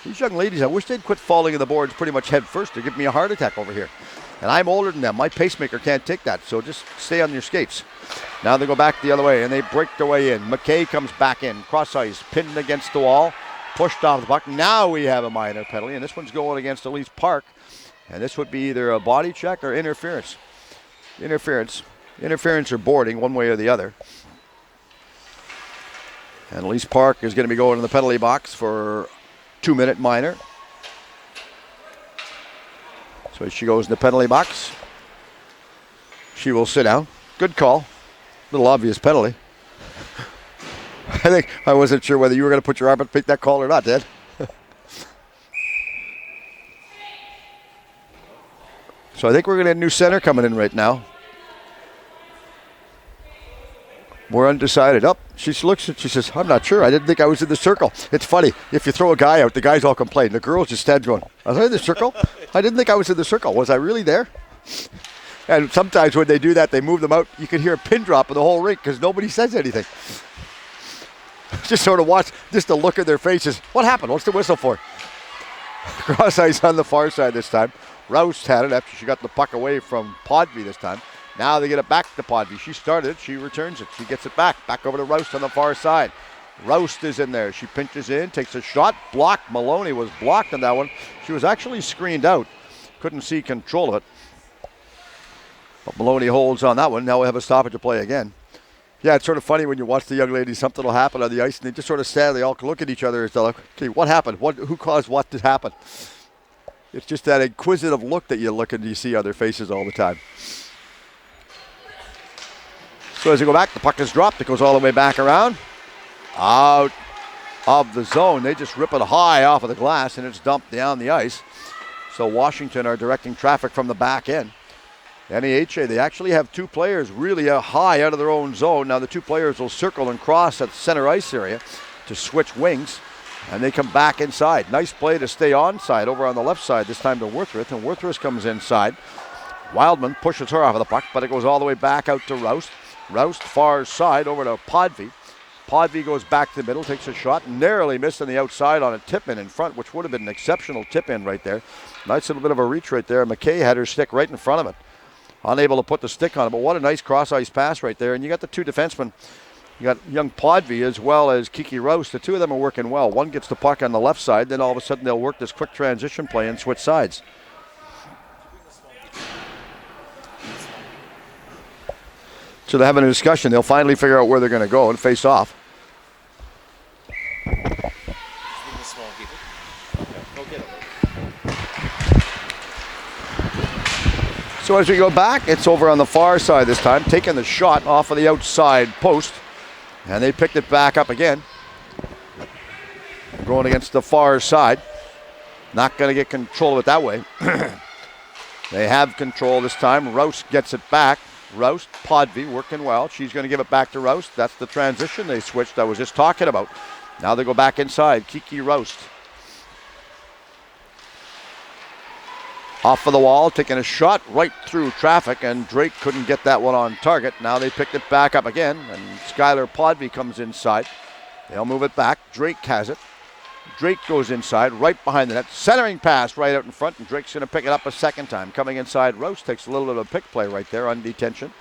These young ladies, I wish they'd quit falling in the boards pretty much head first. They're giving me a heart attack over here. And I'm older than them. My pacemaker can't take that, so just stay on your skates. Now they go back the other way, and they break their way in. McKay comes back in. Cross ice, pinned against the wall, pushed off the puck. Now we have a minor penalty, and this one's going against Elise Park. And this would be either a body check or interference. Interference or boarding, one way or the other. And Elise Park is going to be going in the penalty box for 2-minute minor. So she goes in the penalty box. She will sit down. Good call. Little obvious penalty. I wasn't sure whether you were going to put your arm up to pick that call or not, Dad. So I think we're going to get a new center coming in right now. We're undecided. Up. She looks at. She says, "I'm not sure. I didn't think I was in the circle." It's funny. If you throw a guy out, the guys all complain. The girls just stand going, "Was I in the circle? I didn't think I was in the circle. Was I really there?" And sometimes when they do that, they move them out. You can hear a pin drop in the whole rink because nobody says anything. Just sort of watch, just the look in their faces. What happened? What's the whistle for? Cross ice on the far side this time. Roust had it after she got the puck away from Podby this time. Now they get it back to Podby. She started it. She returns it. She gets it back. Back over to Roust on the far side. Roust is in there. She pinches in, takes a shot. Blocked. Maloney was blocked on that one. She was actually screened out. Couldn't see control of it. But Maloney holds on that one. Now we have a stoppage to play again. Yeah, it's sort of funny when you watch the young ladies. Something will happen on the ice, and they just sort of stand. They all look at each other and they're like, okay, what happened? Who caused what to happen? It's just that inquisitive look that you look and you see on their faces all the time. So as they go back, the puck is dropped. It goes all the way back around. Out of the zone. They just rip it high off of the glass, and it's dumped down the ice. So Washington are directing traffic from the back end. NAHA, they actually have two players really high out of their own zone. Now the two players will circle and cross at the center ice area to switch wings, and they come back inside. Nice play to stay onside over on the left side, this time to Worthworth, and Worthworth comes inside. Wildman pushes her off of the puck, but it goes all the way back out to Roust. Roust far side over to Podby. Podby goes back to the middle, takes a shot, narrowly missed on the outside on a tip-in in front, which would have been an exceptional tip-in right there. Nice little bit of a reach right there. McKay had her stick right in front of it. Unable to put the stick on it, but what a nice cross-ice pass right there. And you got the two defensemen. You got young Podby as well as Kiki Roust. The two of them are working well. One gets the puck on the left side, then all of a sudden they'll work this quick transition play and switch sides. So they're having a discussion. They'll finally figure out where they're going to go and face off. So as we go back, it's over on the far side this time, taking the shot off of the outside post. And they picked it back up again. Going against the far side. Not going to get control of it that way. They have control this time. Roust gets it back. Roust, Podby working well. She's going to give it back to Roust. That's the transition they switched I was just talking about. Now they go back inside. Kiki Roust. Off of the wall, taking a shot right through traffic, and Drake couldn't get that one on target. Now they picked it back up again, and Skylar Podby comes inside. They'll move it back. Drake has it. Drake goes inside, right behind the net. Centering pass right out in front, and Drake's going to pick it up a second time. Coming inside, Roust takes a little bit of a pick play right there on detention.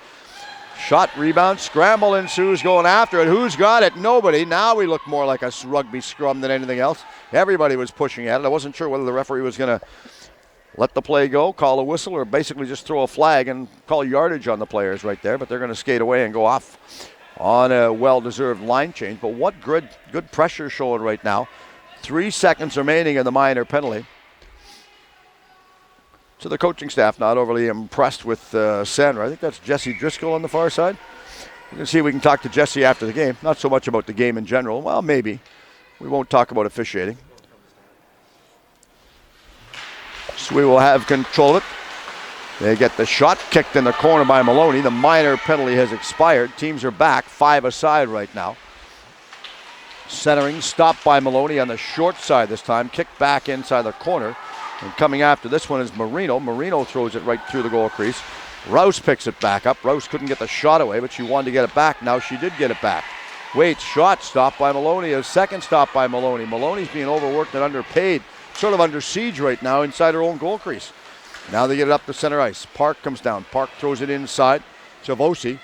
Shot, rebound, scramble ensues, going after it. Who's got it? Nobody. Now we look more like a rugby scrum than anything else. Everybody was pushing at it. I wasn't sure whether the referee was going to let the play go, call a whistle, or basically just throw a flag and call yardage on the players right there. But they're going to skate away and go off on a well-deserved line change. But what good pressure showing right now. 3 seconds remaining in the minor penalty. So the coaching staff not overly impressed with Sandra. I think that's Jesse Driscoll on the far side. You can see we can talk to Jesse after the game. Not so much about the game in general. Well, maybe. We won't talk about officiating. So we will have control of it. They get the shot kicked in the corner by Maloney. The minor penalty has expired. Teams are back 5 aside right now. Centering, stopped by Maloney on the short side this time. Kicked back inside the corner. And coming after this one is Marino. Marino throws it right through the goal crease. Roust picks it back up. Roust couldn't get the shot away, but she wanted to get it back. Now she did get it back. Waits, shot, stopped by Maloney. A second stop by Maloney. Maloney's being overworked and underpaid. Sort of under siege right now inside her own goal crease. Now they get it up to center ice. Park comes down. Park throws it inside. Chavosi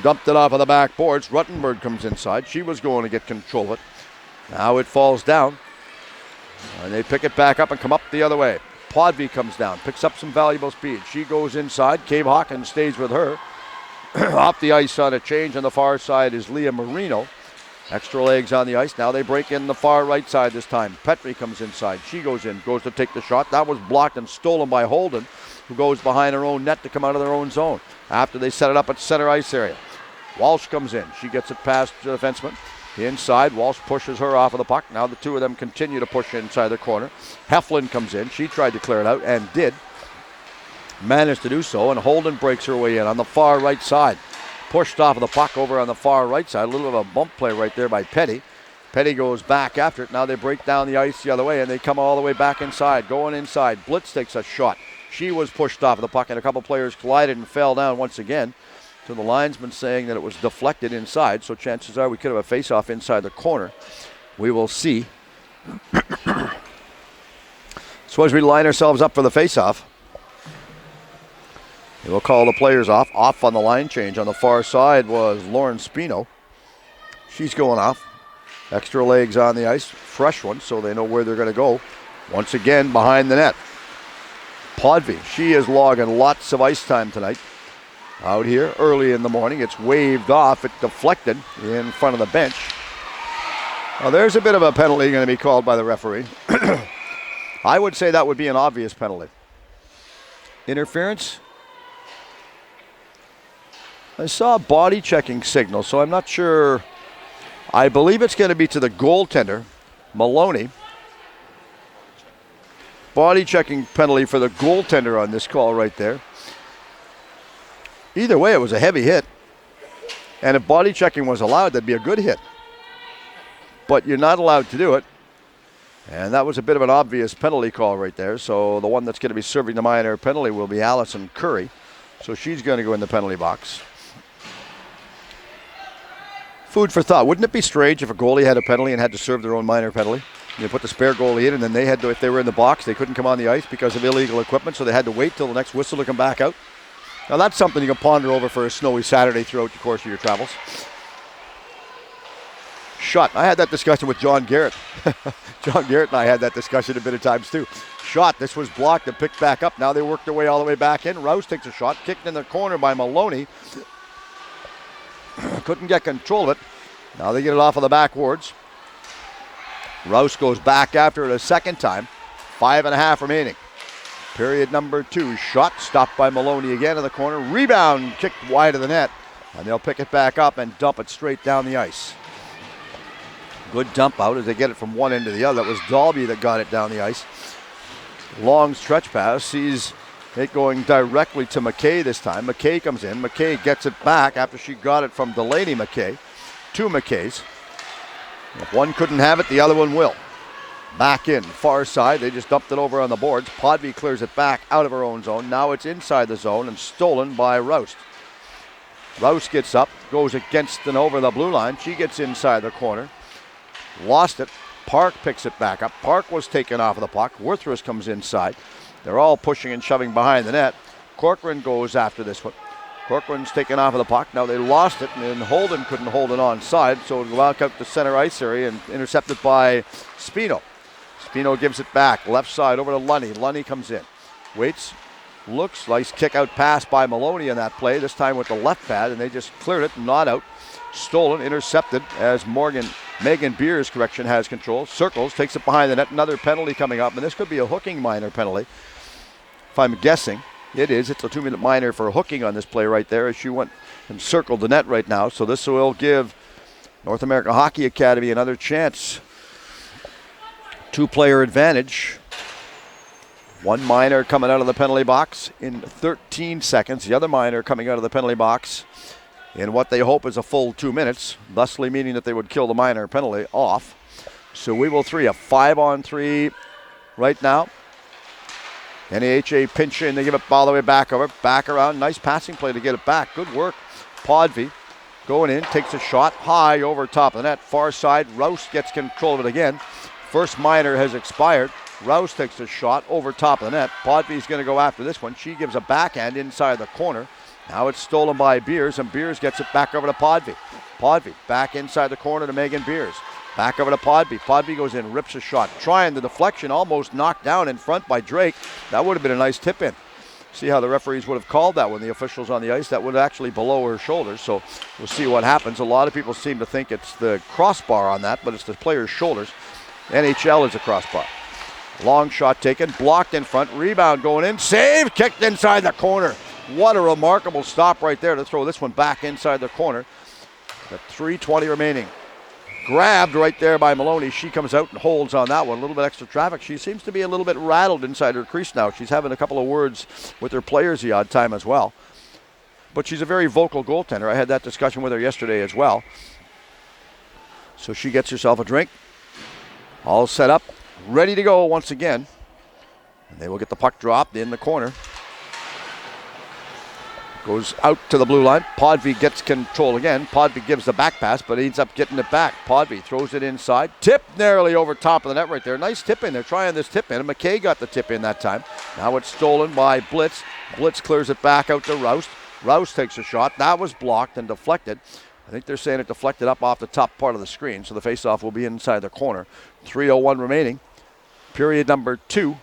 dumped it off of the backboards. Ruttenberg comes inside. She was going to get control of it. Now it falls down. And they pick it back up and come up the other way. Podby comes down, picks up some valuable speed. She goes inside. Cave Hawkins stays with her. Off the ice on a change on the far side is Leah Marino. Extra legs on the ice. Now they break in the far right side this time. Petrie comes inside. She goes in, goes to take the shot. That was blocked and stolen by Holden, who goes behind her own net to come out of their own zone after they set it up at center ice area. Walsh comes in. She gets it past the defenseman. Inside, Walsh pushes her off of the puck. Now the two of them continue to push inside the corner. Heflin comes in. She tried to clear it out and did. managed to do so, and Holden breaks her way in on the far right side. Pushed off of the puck over on the far right side. A little bit of a bump play right there by Petty. Petty goes back after it. Now they break down the ice the other way, and they come all the way back inside. Going inside. Blitz takes a shot. She was pushed off of the puck, and a couple players collided and fell down once again. So the linesman saying that it was deflected inside, so chances are we could have a face-off inside the corner. We will see. So as we line ourselves up for the face-off, we'll call the players off. Off on the line change on the far side was Lauren Spino. She's going off. Extra legs on the ice. Fresh one, so they know where they're going to go. Once again, behind the net. Podvy, she is logging lots of ice time tonight. Out here early in the morning. It's waved off. It deflected in front of the bench. Well, there's a bit of a penalty going to be called by the referee. I would say that would be an obvious penalty. Interference? I saw a body checking signal, so I'm not sure. I believe it's going to be to the goaltender, Maloney. Body checking penalty for the goaltender on this call right there. Either way, it was a heavy hit. And if body checking was allowed, that'd be a good hit. But you're not allowed to do it. And that was a bit of an obvious penalty call right there. So the one that's going to be serving the minor penalty will be Allison Curry. So she's going to go in the penalty box. Food for thought. Wouldn't it be strange if a goalie had a penalty and had to serve their own minor penalty? They put the spare goalie in, and then they had to, if they were in the box, they couldn't come on the ice because of illegal equipment, so they had to wait till the next whistle to come back out. Now that's something you can ponder over for a snowy Saturday throughout the course of your travels. Shot. I had that discussion with John Garrett. John Garrett and I had that discussion a bit of times too. Shot. This was blocked and picked back up. Now they worked their way all the way back in. Rouse takes a shot. Kicked in the corner by Maloney. Couldn't get control of it. Now they get it off of the backwards. Rouse goes back after it a second time. 5.5 remaining. Period number 2. Shot stopped by Maloney again in the corner. Rebound kicked wide of the net. And they'll pick it back up and dump it straight down the ice. Good dump out as they get it from one end to the other. That was Dalby that got it down the ice. Long stretch pass. Sees it going directly to McKay this time. McKay comes in. McKay gets it back after she got it from Delaney McKay. 2 McKays. If one couldn't have it, the other one will. Back in, far side. They just dumped it over on the boards. Podvy clears it back out of her own zone. Now it's inside the zone and stolen by Roust. Roust gets up, goes against and over the blue line. She gets inside the corner. Lost it. Park picks it back up. Park was taken off of the puck. Worthress comes inside. They're all pushing and shoving behind the net. Corcoran goes after this one. Corcoran's taken off of the puck. Now they lost it, and Holden couldn't hold it onside, so it'll go out to center ice area and intercepted by Spino. Spino gives it back, left side over to Lunny. Lunny comes in. Waits, looks, nice kick out pass by Maloney in that play, this time with the left pad, and they just cleared it, not out. Stolen, intercepted as Megan Beers, has control. Circles, takes it behind the net, another penalty coming up, and this could be a hooking minor penalty, if I'm guessing. It is. It's a 2-minute minor for hooking on this play right there as she went and circled the net right now. So this will give North American Hockey Academy another chance. 2-player advantage. 1 minor coming out of the penalty box in 13 seconds. The other minor coming out of the penalty box in what they hope is a full 2 minutes, thusly meaning that they would kill the minor penalty off. So we will 3 a 5-on-3 right now. NAHA pinch in, they give it all the way back over, back around, nice passing play to get it back, good work. Podvy going in, takes a shot high over top of the net, far side, Rouse gets control of it again. First minor has expired, Rouse takes a shot over top of the net, Podvy's going to go after this one, she gives a backhand inside the corner. Now it's stolen by Beers, and Beers gets it back over to Podvy. Podvy back inside the corner to Megan Beers. Back over to Podvy. Podvy goes in, rips a shot. Trying the deflection, almost knocked down in front by Drake. That would have been a nice tip in. See how the referees would have called that when the officials on the ice. That would actually below her shoulders. So we'll see what happens. A lot of people seem to think it's the crossbar on that, but it's the player's shoulders. NHL is a crossbar. Long shot taken, blocked in front. Rebound going in. Save, kicked inside the corner. What a remarkable stop right there to throw this one back inside the corner. Got 3:20 remaining. Grabbed right there by Maloney. She comes out and holds on that one. A little bit extra traffic. She seems to be a little bit rattled inside her crease now. She's having a couple of words with her players the odd time as well. But she's a very vocal goaltender. I had that discussion with her yesterday as well. So she gets herself a drink. All set up. Ready to go once again. And they will get the puck dropped in the corner. Goes out to the blue line. Podvy gets control again. Podvy gives the back pass, but ends up getting it back. Podvy throws it inside. Tip narrowly over top of the net right there. Nice tip in. They're trying this tip in, and McKay got the tip in that time. Now it's stolen by Blitz. Blitz clears it back out to Roust. Roust takes a shot. That was blocked and deflected. I think they're saying it deflected up off the top part of the screen, so the faceoff will be inside the corner. 3:01 remaining. Period number 2.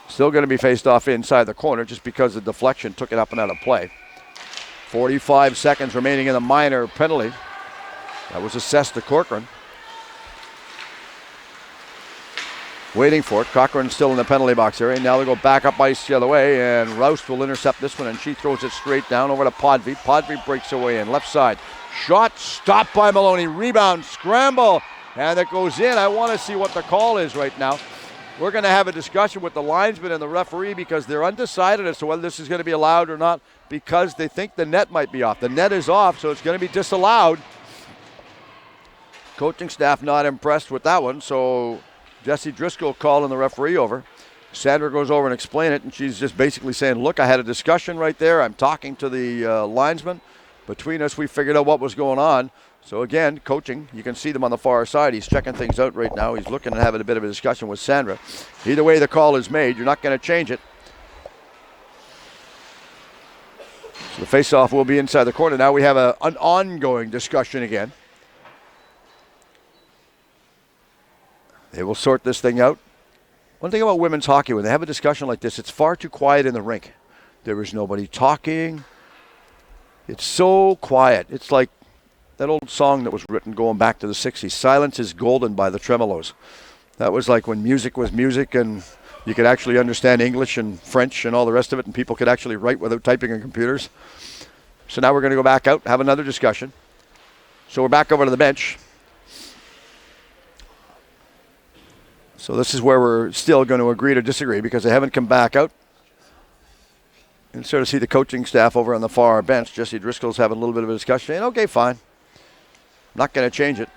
Still going to be faced off inside the corner just because the deflection took it up and out of play. 45 seconds remaining in the minor penalty. That was assessed to Corcoran. Waiting for it. Cochran's still in the penalty box area. Now they go back up ice the other way, and Roust will intercept this one, and she throws it straight down over to Podvy. Podvy breaks away in left side. Shot stopped by Maloney. Rebound, scramble, and it goes in. I want to see what the call is right now. We're going to have a discussion with the linesman and the referee because they're undecided as to whether this is going to be allowed or not because they think the net might be off. The net is off, so it's going to be disallowed. Coaching staff not impressed with that one, so Jesse Driscoll calling the referee over. Sandra goes over and explains it, and she's just basically saying, look, I had a discussion right there. I'm talking to the linesman. Between us, we figured out what was going on. So again, coaching, you can see them on the far side. He's checking things out right now. He's looking and having a bit of a discussion with Sandra. Either way the call is made, you're not going to change it. So the faceoff will be inside the corner. Now we have an ongoing discussion again. They will sort this thing out. One thing about women's hockey, when they have a discussion like this, it's far too quiet in the rink. There is nobody talking. It's so quiet. It's like that old song that was written going back to the 60s, Silence is Golden by the Tremolos. That was like when music was music and you could actually understand English and French and all the rest of it, and people could actually write without typing on computers. So now we're going to go back out, have another discussion. So we're back over to the bench. So this is where we're still going to agree to disagree because they haven't come back out. And sort of see the coaching staff over on the far bench. Jesse Driscoll's having a little bit of a discussion, saying, okay, fine. Not going to change it.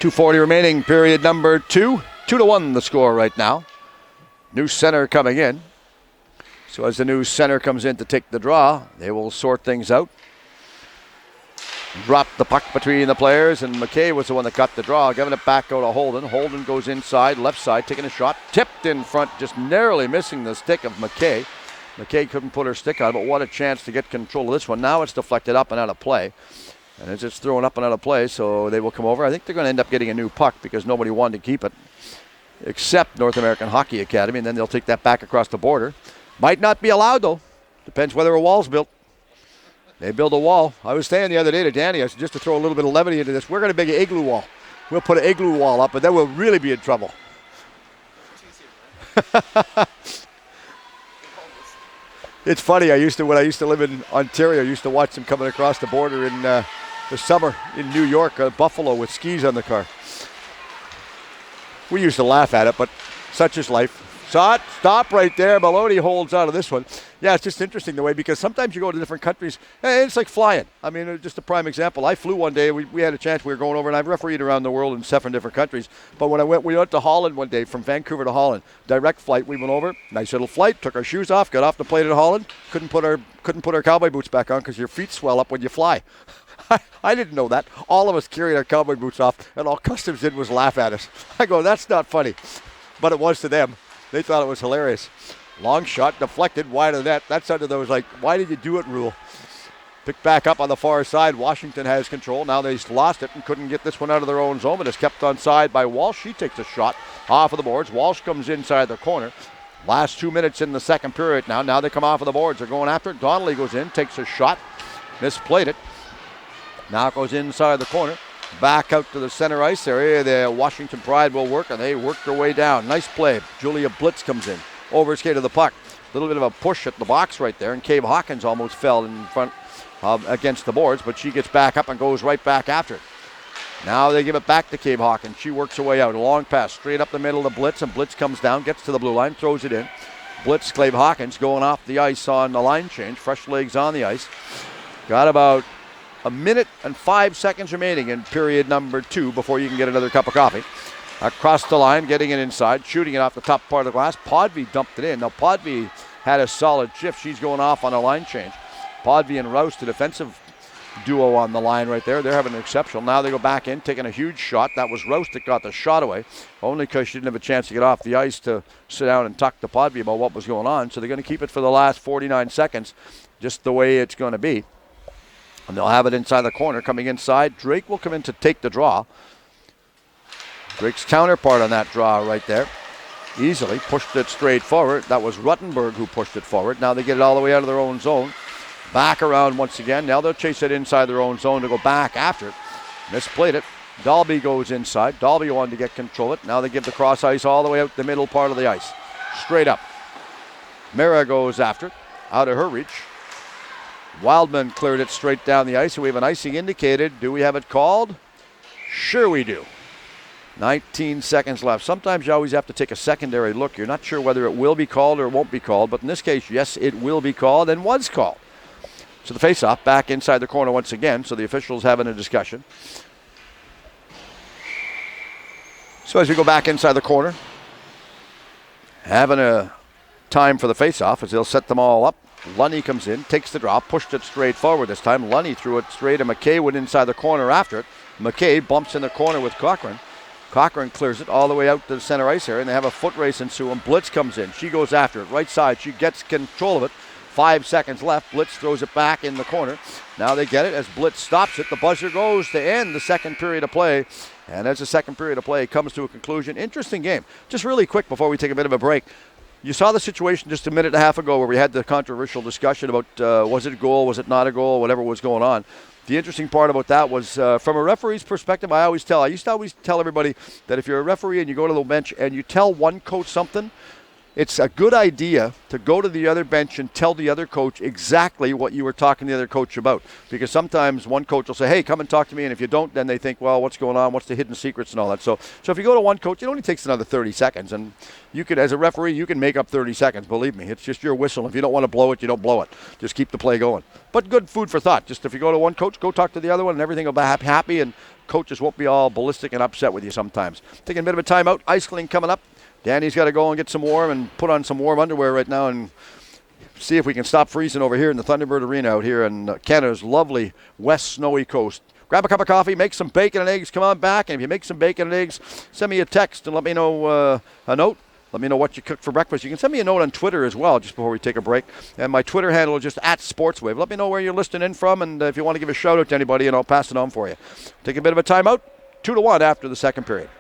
2:40 remaining, period number 2. 2-1 the score right now. New center coming in. So as the new center comes in to take the draw, they will sort things out. Drop the puck between the players, and McKay was the one that got the draw, giving it back out to Holden. Holden goes inside, left side, taking a shot. Tipped in front, just narrowly missing the stick of McKay. McKay couldn't put her stick on, but what a chance to get control of this one. Now it's deflected up and out of play. And it's just thrown up and out of play, so they will come over. I think they're going to end up getting a new puck because nobody wanted to keep it except North American Hockey Academy, and then they'll take that back across the border. Might not be allowed, though. Depends whether a wall's built. They build a wall. I was saying the other day to Danny, I said, just to throw a little bit of levity into this, we're going to make an igloo wall. We'll put an igloo wall up, but then we'll really be in trouble. It's funny. When I used to live in Ontario, I used to watch them coming across the border in the summer in New York, Buffalo, with skis on the car. We used to laugh at it, but such is life. Stop right there. Maloney holds out of this one. Yeah, it's just interesting the way, because sometimes you go to different countries, and it's like flying. I mean, just a prime example. I flew one day. We had a chance. We were going over, and I've refereed around the world in 7 different countries. But when we went to Holland one day, from Vancouver to Holland, direct flight. We went over, nice little flight, took our shoes off, got off the plane in Holland, couldn't put our cowboy boots back on because your feet swell up when you fly. I didn't know that. All of us carried our cowboy boots off, and all customs did was laugh at us. I go, that's not funny. But it was to them. They thought it was hilarious. Long shot, deflected, wide of the net. That's under those, like, why did you do it rule. Picked back up on the far side. Washington has control. Now they've lost it and couldn't get this one out of their own zone, but is kept on side by Walsh. She takes a shot off of the boards. Walsh comes inside the corner. Last 2 minutes in the second period now. Now they come off of the boards. They're going after it. Donnelly goes in, takes a shot. Misplayed it. Now it goes inside the corner. Back out to the center ice area. The Washington Pride will work, and they work their way down. Nice play. Julia Blitz comes in. overskate of the puck. A little bit of a push at the box right there, and Cave Hawkins almost fell in front against the boards, but she gets back up and goes right back after it. Now they give it back to Cave Hawkins. She works her way out. A long pass straight up the middle to Blitz, and Blitz comes down, gets to the blue line, throws it in. Blitz, Cave Hawkins going off the ice on the line change. Fresh legs on the ice. Got about a minute and 5 seconds remaining in period number 2 before you can get another cup of coffee. Across the line, getting it inside, shooting it off the top part of the glass. Podvie dumped it in. Now Podvie had a solid shift. She's going off on a line change. Podvie and Rouse, the defensive duo on the line right there. They're having an exceptional. Now they go back in, taking a huge shot. That was Rouse that got the shot away, only because she didn't have a chance to get off the ice to sit down and talk to Podvie about what was going on. So they're going to keep it for the last 49 seconds, just the way it's going to be. And they'll have it inside the corner. Coming inside, Drake will come in to take the draw. Drake's counterpart on that draw right there. Easily pushed it straight forward. That was Ruttenberg who pushed it forward. Now they get it all the way out of their own zone. Back around once again. Now they'll chase it inside their own zone to go back after it. Misplayed it. Dalby goes inside. Dalby wanted to get control of it. Now they give the cross ice all the way out the middle part of the ice. Straight up. Mira goes after it. Out of her reach. Wildman cleared it straight down the ice. We have an icing indicated. Do we have it called? Sure we do. 19 seconds left. Sometimes you always have to take a secondary look. You're not sure whether it will be called or it won't be called. But in this case, yes, it will be called and was called. So the face-off back inside the corner once again. So the officials having a discussion. So as we go back inside the corner, having a time for the face-off as they'll set them all up. Lunny comes in, takes the draw, pushed it straight forward this time. Lunny threw it straight, and McKay went inside the corner after it. McKay bumps in the corner with Cochran. Cochran clears it all the way out to the center ice area, and they have a foot race ensue, and Blitz comes in. She goes after it, right side. She gets control of it. 5 seconds left. Blitz throws it back in the corner. Now they get it as Blitz stops it. The buzzer goes to end the second period of play. And as the second period of play comes to a conclusion, interesting game. Just really quick before we take a bit of a break. You saw the situation just a minute and a half ago where we had the controversial discussion about was it a goal, was it not a goal, whatever was going on. The interesting part about that was from a referee's perspective, I used to always tell everybody that if you're a referee and you go to the bench and you tell one coach something, it's a good idea to go to the other bench and tell the other coach exactly what you were talking to the other coach about. Because sometimes one coach will say, hey, come and talk to me. And if you don't, then they think, well, what's going on? What's the hidden secrets and all that? So if you go to one coach, it only takes another 30 seconds. And you could, as a referee, you can make up 30 seconds. Believe me, it's just your whistle. If you don't want to blow it, you don't blow it. Just keep the play going. But good food for thought. Just if you go to one coach, go talk to the other one and everything will be happy. And coaches won't be all ballistic and upset with you sometimes. Taking a bit of a timeout. Ice clean coming up. Danny's got to go and get some warm and put on some warm underwear right now and see if we can stop freezing over here in the Thunderbird Arena out here in Canada's lovely west snowy coast. Grab a cup of coffee, make some bacon and eggs, come on back. And if you make some bacon and eggs, send me a text and let me know a note. Let me know what you cooked for breakfast. You can send me a note on Twitter as well just before we take a break. And my Twitter handle is just @SportsWave. Let me know where you're listening in from and if you want to give a shout out to anybody, and I'll pass it on for you. Take a bit of a timeout. 2-1 after the second period.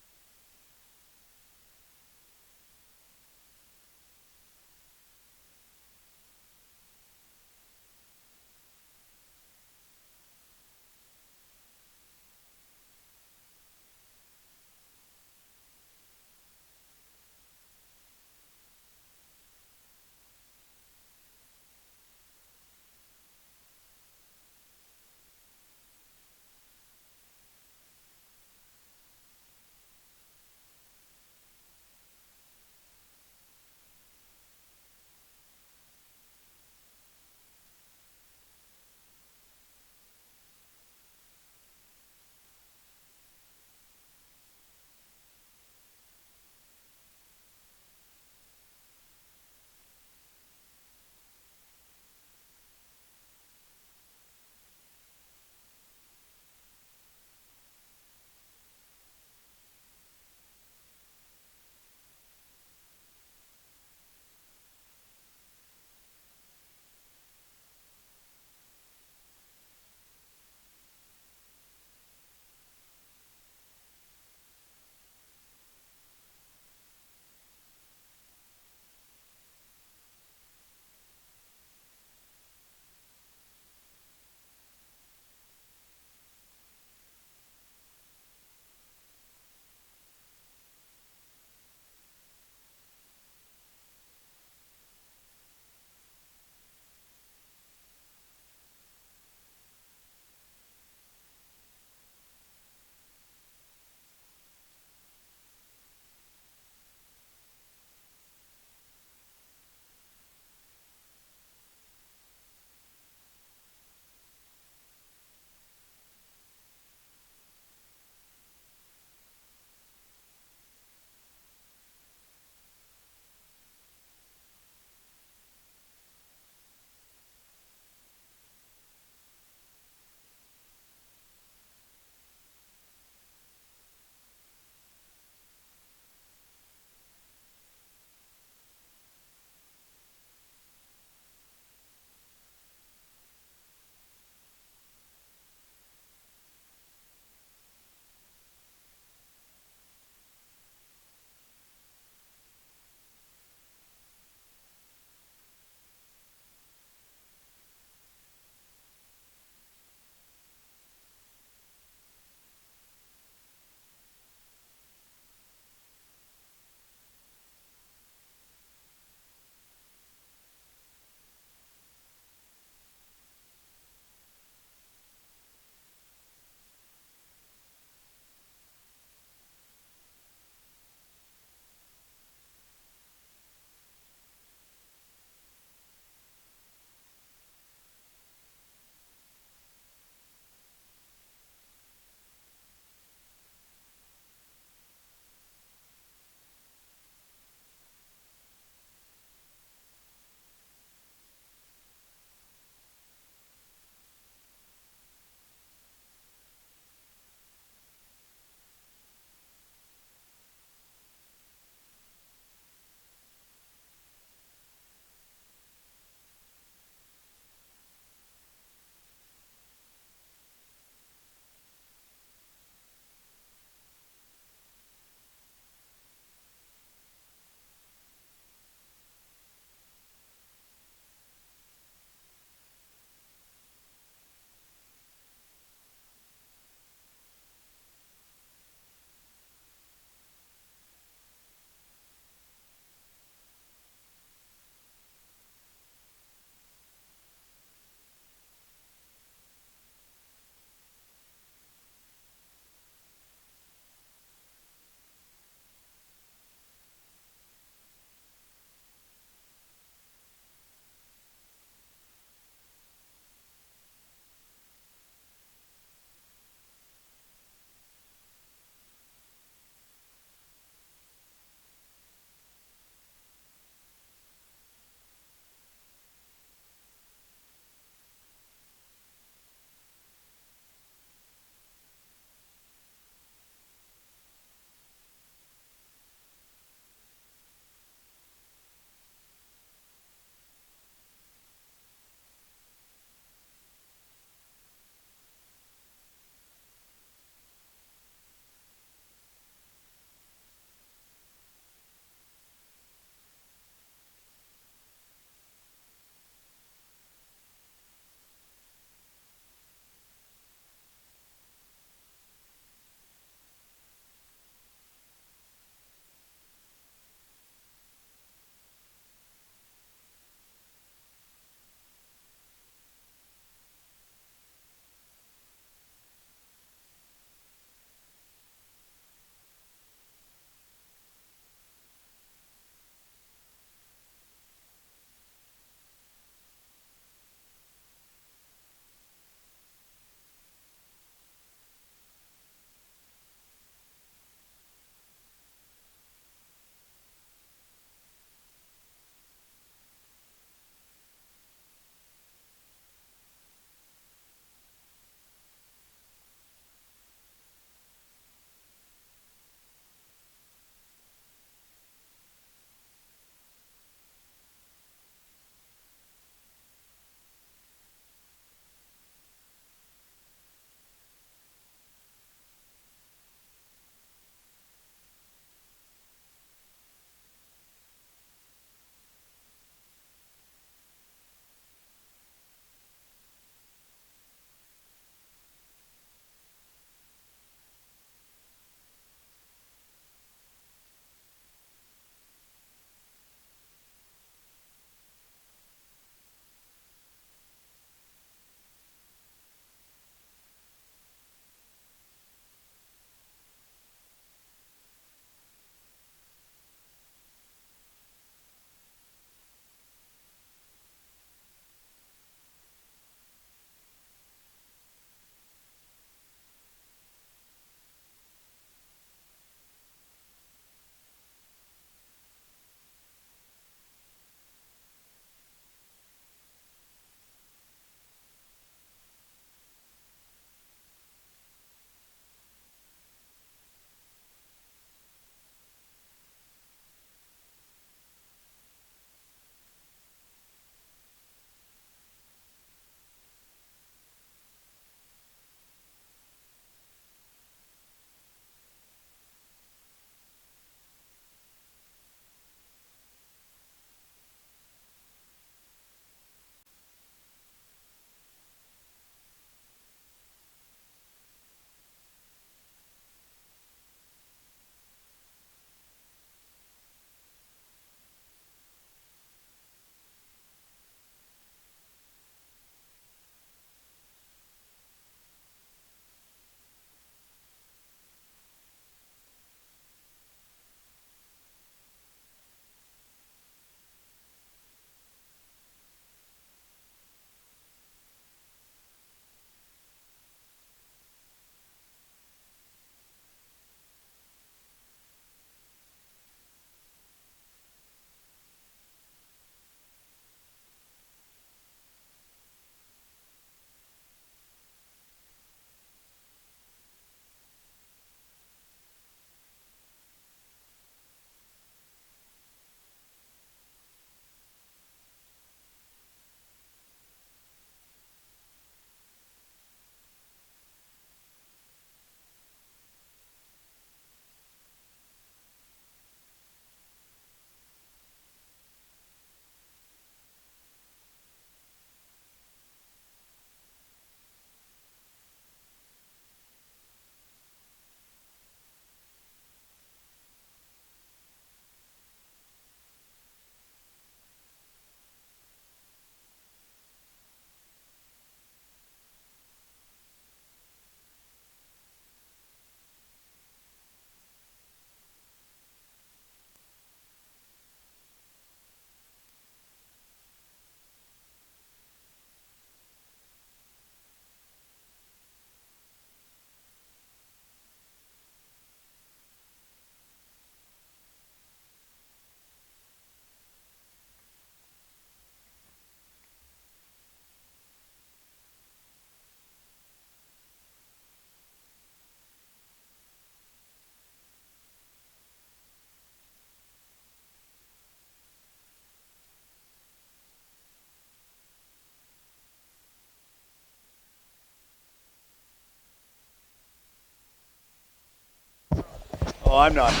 Oh, I'm not. Okay.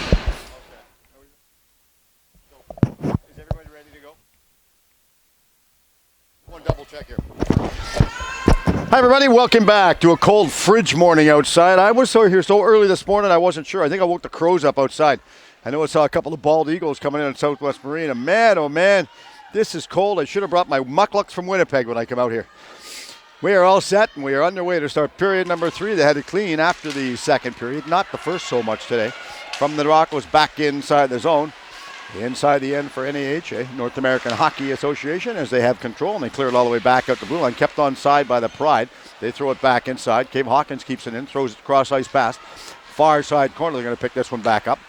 Is everybody ready to go? One double check here. Hi, everybody. Welcome back to a cold fridge morning outside. I was here so early this morning, I wasn't sure. I think I woke the crows up outside. I know I saw a couple of bald eagles coming in Southwest Marine. And man, oh man, this is cold. I should have brought my mucklucks from Winnipeg when I come out here. We are all set, and we are underway to start period number 3. They had to clean after the second period, not the first so much today. From the Rockos back inside the zone. Inside the end for NAHA, North American Hockey Association, as they have control, and they clear it all the way back out the blue line. Kept on side by the Pride. They throw it back inside. Cave Hawkins keeps it in, throws it cross ice pass. Far side corner, they're going to pick this one back up.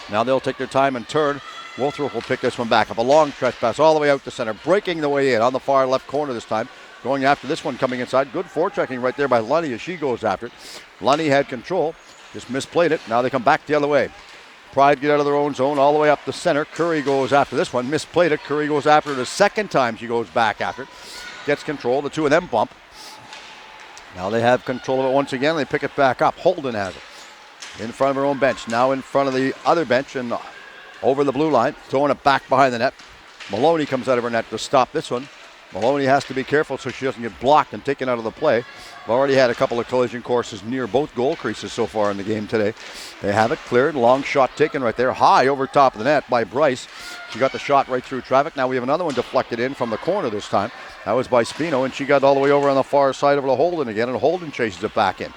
Now they'll take their time and turn. Wolfthorpe will pick this one back up. A long stretch pass all the way out to center, breaking the way in on the far left corner this time. Going after this one coming inside. Good forechecking right there by Lunny as she goes after it. Lunny had control, just misplayed it. Now they come back the other way. Pride get out of their own zone all the way up the center. Curry goes after this one. Misplayed it. Curry goes after it a second time. She goes back after it. Gets control. The two of them bump. Now they have control of it once again. They pick it back up. Holden has it. In front of her own bench. Now in front of the other bench and over the blue line. Throwing it back behind the net. Maloney comes out of her net to stop this one. Maloney has to be careful so she doesn't get blocked and taken out of the play. We've already had a couple of collision courses near both goal creases so far in the game today. They have it cleared. Long shot taken right there. High over top of the net by Bryce. She got the shot right through traffic. Now we have another one deflected in from the corner this time. That was by Spino, and she got all the way over on the far side over to Holden again, and Holden chases it back in.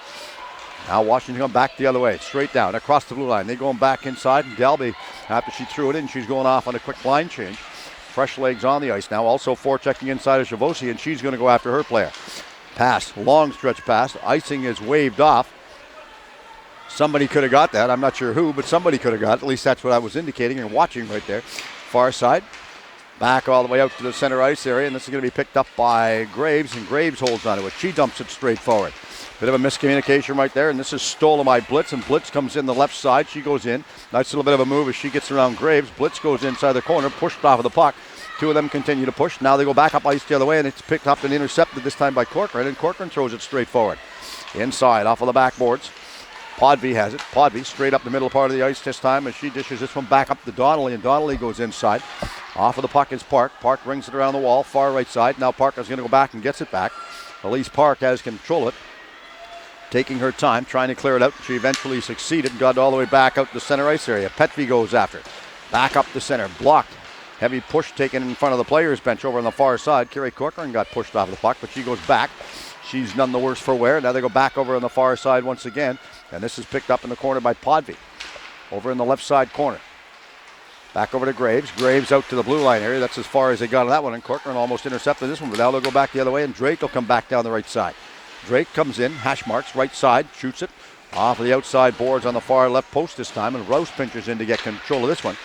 Now Washington going back the other way, straight down, across the blue line. They going back inside, and Delby, after she threw it in, she's going off on a quick line change. Fresh legs on the ice now. Also forechecking inside of Chavosi, and she's going to go after her player. Pass, long stretch pass. Icing is waved off. Somebody could have got that. I'm not sure who, but somebody could have got it. At least that's what I was indicating and watching right there. Far side. Back all the way out to the center ice area, and this is going to be picked up by Graves, and Graves holds onto it. She dumps it straight forward. Bit of a miscommunication right there, and this is stolen by Blitz, and Blitz comes in the left side. She goes in. Nice little bit of a move as she gets around Graves. Blitz goes inside the corner, pushed off of the puck. Two of them continue to push. Now they go back up ice the other way, and it's picked up and intercepted this time by Corcoran, and Corcoran throws it straight forward. Inside, off of the backboards. Podvie has it. Podvie straight up the middle part of the ice this time as she dishes this one back up to Donnelly, and Donnelly goes inside. Off of the puck is Park. Park rings it around the wall, far right side. Now Parker's going to go back and gets it back. Elise Park has control of it. Taking her time, trying to clear it out. She eventually succeeded and got all the way back out to the center ice area. Petvy goes after it. Back up the center. Blocked. Heavy push taken in front of the players' bench over on the far side. Kerry Corcoran got pushed off the puck, but she goes back. She's none the worse for wear. Now they go back over on the far side once again. And this is picked up in the corner by Podvie. Over in the left side corner. Back over to Graves. Graves out to the blue line area. That's as far as they got on that one. And Corcoran almost intercepted this one. But now they'll go back the other way. And Drake will come back down the right side. Drake comes in. Hash marks. Right side. Shoots it. Off of the outside boards on the far left post this time. And Rouse pinches in to get control of this one.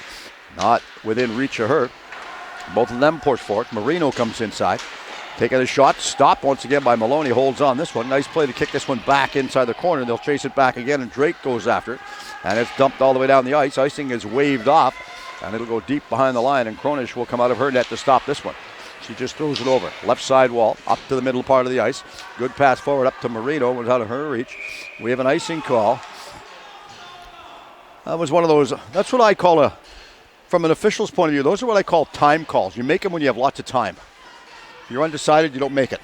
Not within reach of her. Both of them push for it. Marino comes inside. Taking a shot. Stopped once again by Maloney. Holds on this one. Nice play to kick this one back inside the corner. They'll chase it back again. And Drake goes after it. And it's dumped all the way down the ice. Icing is waved off. And it'll go deep behind the line. And Kronish will come out of her net to stop this one. She just throws it over. Left side wall. Up to the middle part of the ice. Good pass forward up to Marino. Was out of her reach. We have an icing call. That was one of those. That's what I call from an official's point of view, those are what I call time calls. You make them when you have lots of time. If you're undecided, you don't make it.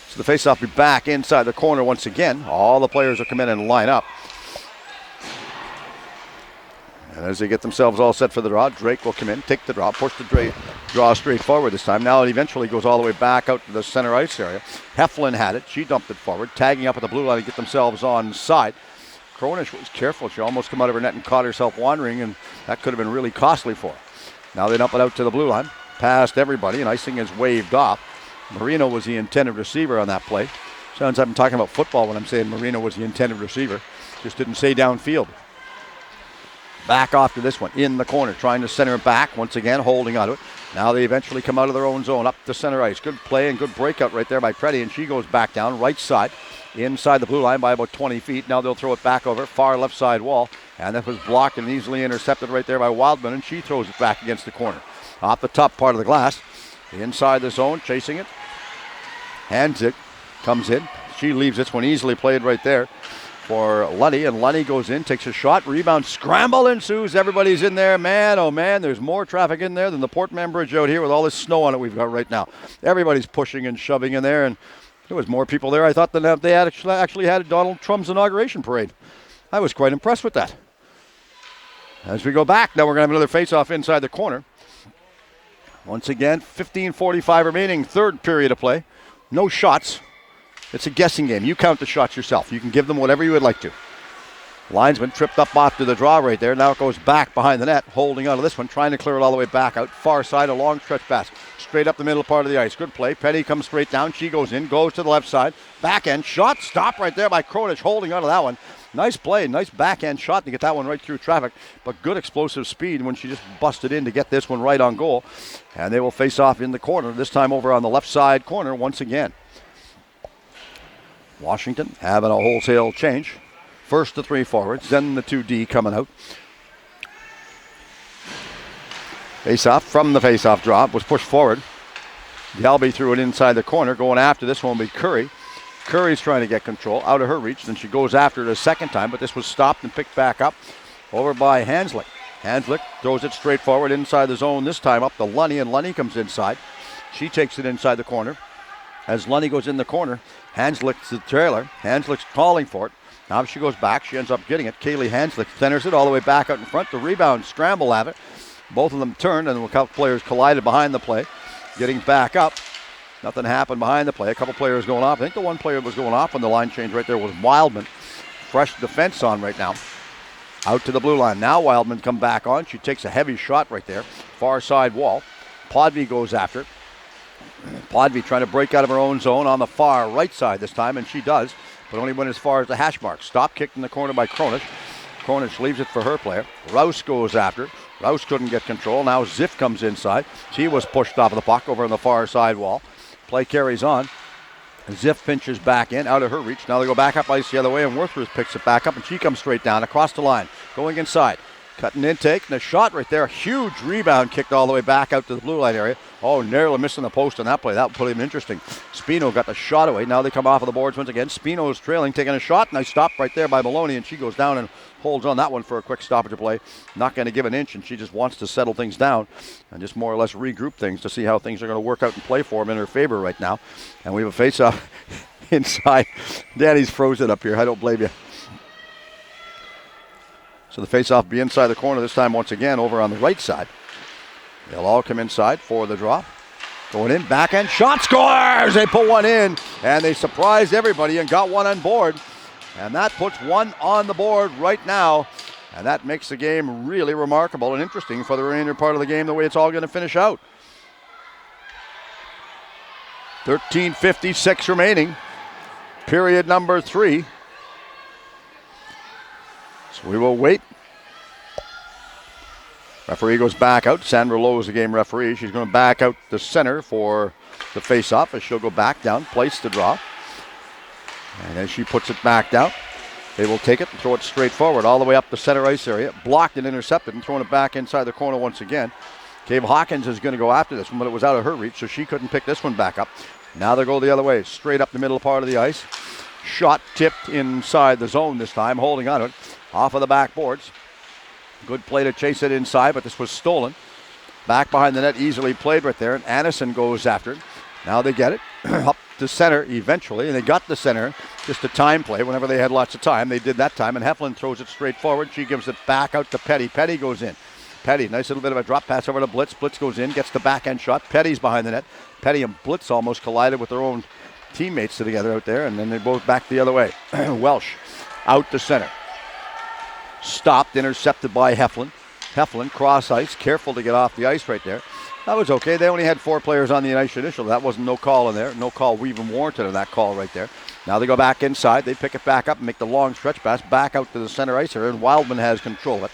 So the faceoff will be back inside the corner once again. All the players will come in and line up. And as they get themselves all set for the draw, Drake will come in, take the draw, push the draw straight forward this time. Now it eventually goes all the way back out to the center ice area. Heflin had it. She dumped it forward, tagging up at the blue line to get themselves on side. Kronish was careful. She almost came out of her net and caught herself wandering, and that could have been really costly for her. Now they dump it out to the blue line, past everybody, and icing is waved off. Marino was the intended receiver on that play. Sounds like I'm talking about football when I'm saying Marino was the intended receiver. Just didn't say downfield. Back off to this one, in the corner, trying to center it back, once again, holding onto it. Now they eventually come out of their own zone, up the center ice. Good play and good breakout right there by Preddy, and she goes back down, right side. Inside the blue line by about 20 feet. Now they'll throw it back over, far left side wall. And that was blocked and easily intercepted right there by Wildman. And she throws it back against the corner. Off the top part of the glass. Inside the zone, chasing it. Hands it. Comes in. She leaves this one easily played right there. for Lunny, and Lunny goes in, takes a shot, rebound, scramble ensues. Everybody's in there. Man, oh man, there's more traffic in there than the Portman Bridge out here with all this snow on it we've got right now. Everybody's pushing and shoving in there, and there was more people there, I thought, than they had actually had Donald Trump's inauguration parade. I was quite impressed with that. As we go back, now we're going to have another face-off inside the corner. Once again, 15:45 remaining, third period of play. No shots. It's a guessing game. You count the shots yourself. You can give them whatever you would like to. Linesman tripped up after the draw right there. Now it goes back behind the net, holding on to this one, trying to clear it all the way back out. Far side, a long stretch pass. Straight up the middle part of the ice. Good play. Petty comes straight down. She goes in, goes to the left side. Backhand shot. Stop right there by Kronish, holding on to that one. Nice play. Nice backhand shot to get that one right through traffic. But good explosive speed when she just busted in to get this one right on goal. And they will face off in the corner, this time over on the left side corner once again. Washington having a wholesale change. First the 3 forwards, then the 2D coming out. Face-off from the face-off drop was pushed forward. Galby threw it inside the corner. Going after this one will be Curry. Curry's trying to get control out of her reach. Then she goes after it a second time, but this was stopped and picked back up over by Hanslick. Hanslick throws it straight forward inside the zone, this time up to Lunny, and Lunny comes inside. She takes it inside the corner. As Lunny goes in the corner, Hanslick's the trailer. Hanslick's calling for it. Now if she goes back, she ends up getting it. Kaylee Hanslick centers it all the way back out in front. The rebound scramble at it. Both of them turned, and a couple players collided behind the play. Getting back up. Nothing happened behind the play. A couple players going off. I think the one player that was going off on the line change right there was Wildman. Fresh defense on right now. Out to the blue line. Now Wildman come back on. She takes a heavy shot right there. Far side wall. Podvy goes after it. Podvy trying to break out of her own zone on the far right side this time, and she does, but only went as far as the hash mark. Stop kicked in the corner by Kronish. Kronish leaves it for her player. Rouse goes after it. Rouse couldn't get control. Now Ziff comes inside. She was pushed off of the puck over on the far side wall. Play carries on. Ziff pinches back in, out of her reach. Now they go back up ice the other way, and Worthworth picks it back up, and she comes straight down across the line. Going inside. Cutting intake, and a shot right there. Huge rebound kicked all the way back out to the blue line area. Oh, narrowly missing the post on that play. That would put him interesting. Spino got the shot away. Now they come off of the boards once again. Spino's trailing, taking a shot. Nice stop right there by Maloney, and she goes down and holds on that one for a quick stoppage of play. Not going to give an inch, and she just wants to settle things down and just more or less regroup things to see how things are going to work out and play for him in her favor right now. And we have a face-off inside. Danny's frozen up here. I don't blame you. So the face-off be inside the corner this time once again over on the right side. They'll all come inside for the draw. Going in, backhand shot, scores! They put one in, and they surprised everybody and got one on board. And that puts one on the board right now. And that makes the game really remarkable and interesting for the remainder part of the game, the way it's all going to finish out. 13:56 remaining. Period number 3. So we will wait. Referee goes back out. Sandra Lowe is the game referee. She's going to back out the center for the face-off as she'll go back down, place the draw. And as she puts it back down, they will take it and throw it straight forward all the way up the center ice area. Blocked and intercepted and throwing it back inside the corner once again. Cave Hawkins is going to go after this one, but it was out of her reach, so she couldn't pick this one back up. Now they go the other way, straight up the middle part of the ice. Shot tipped inside the zone this time, holding on to it. Off of the backboards. Good play to chase it inside, but this was stolen. Back behind the net, easily played right there, and Anderson goes after it. Now they get it up to center eventually, and they got the center. Just a time play. Whenever they had lots of time, they did that time, and Heflin throws it straight forward. She gives it back out to Petty. Petty goes in. Petty, nice little bit of a drop pass over to Blitz. Blitz goes in, gets the backhand shot. Petty's behind the net. Petty and Blitz almost collided with their own teammates together out there, and then they both back the other way. Welsh out to center. Stopped, intercepted by Heflin. Heflin, cross ice, careful to get off the ice right there. That was okay. They only had 4 players on the ice initially. That wasn't no call in there. No call we even warranted on that call right there. Now they go back inside. They pick it back up and make the long stretch pass back out to the center ice area, and Wildman has control of it.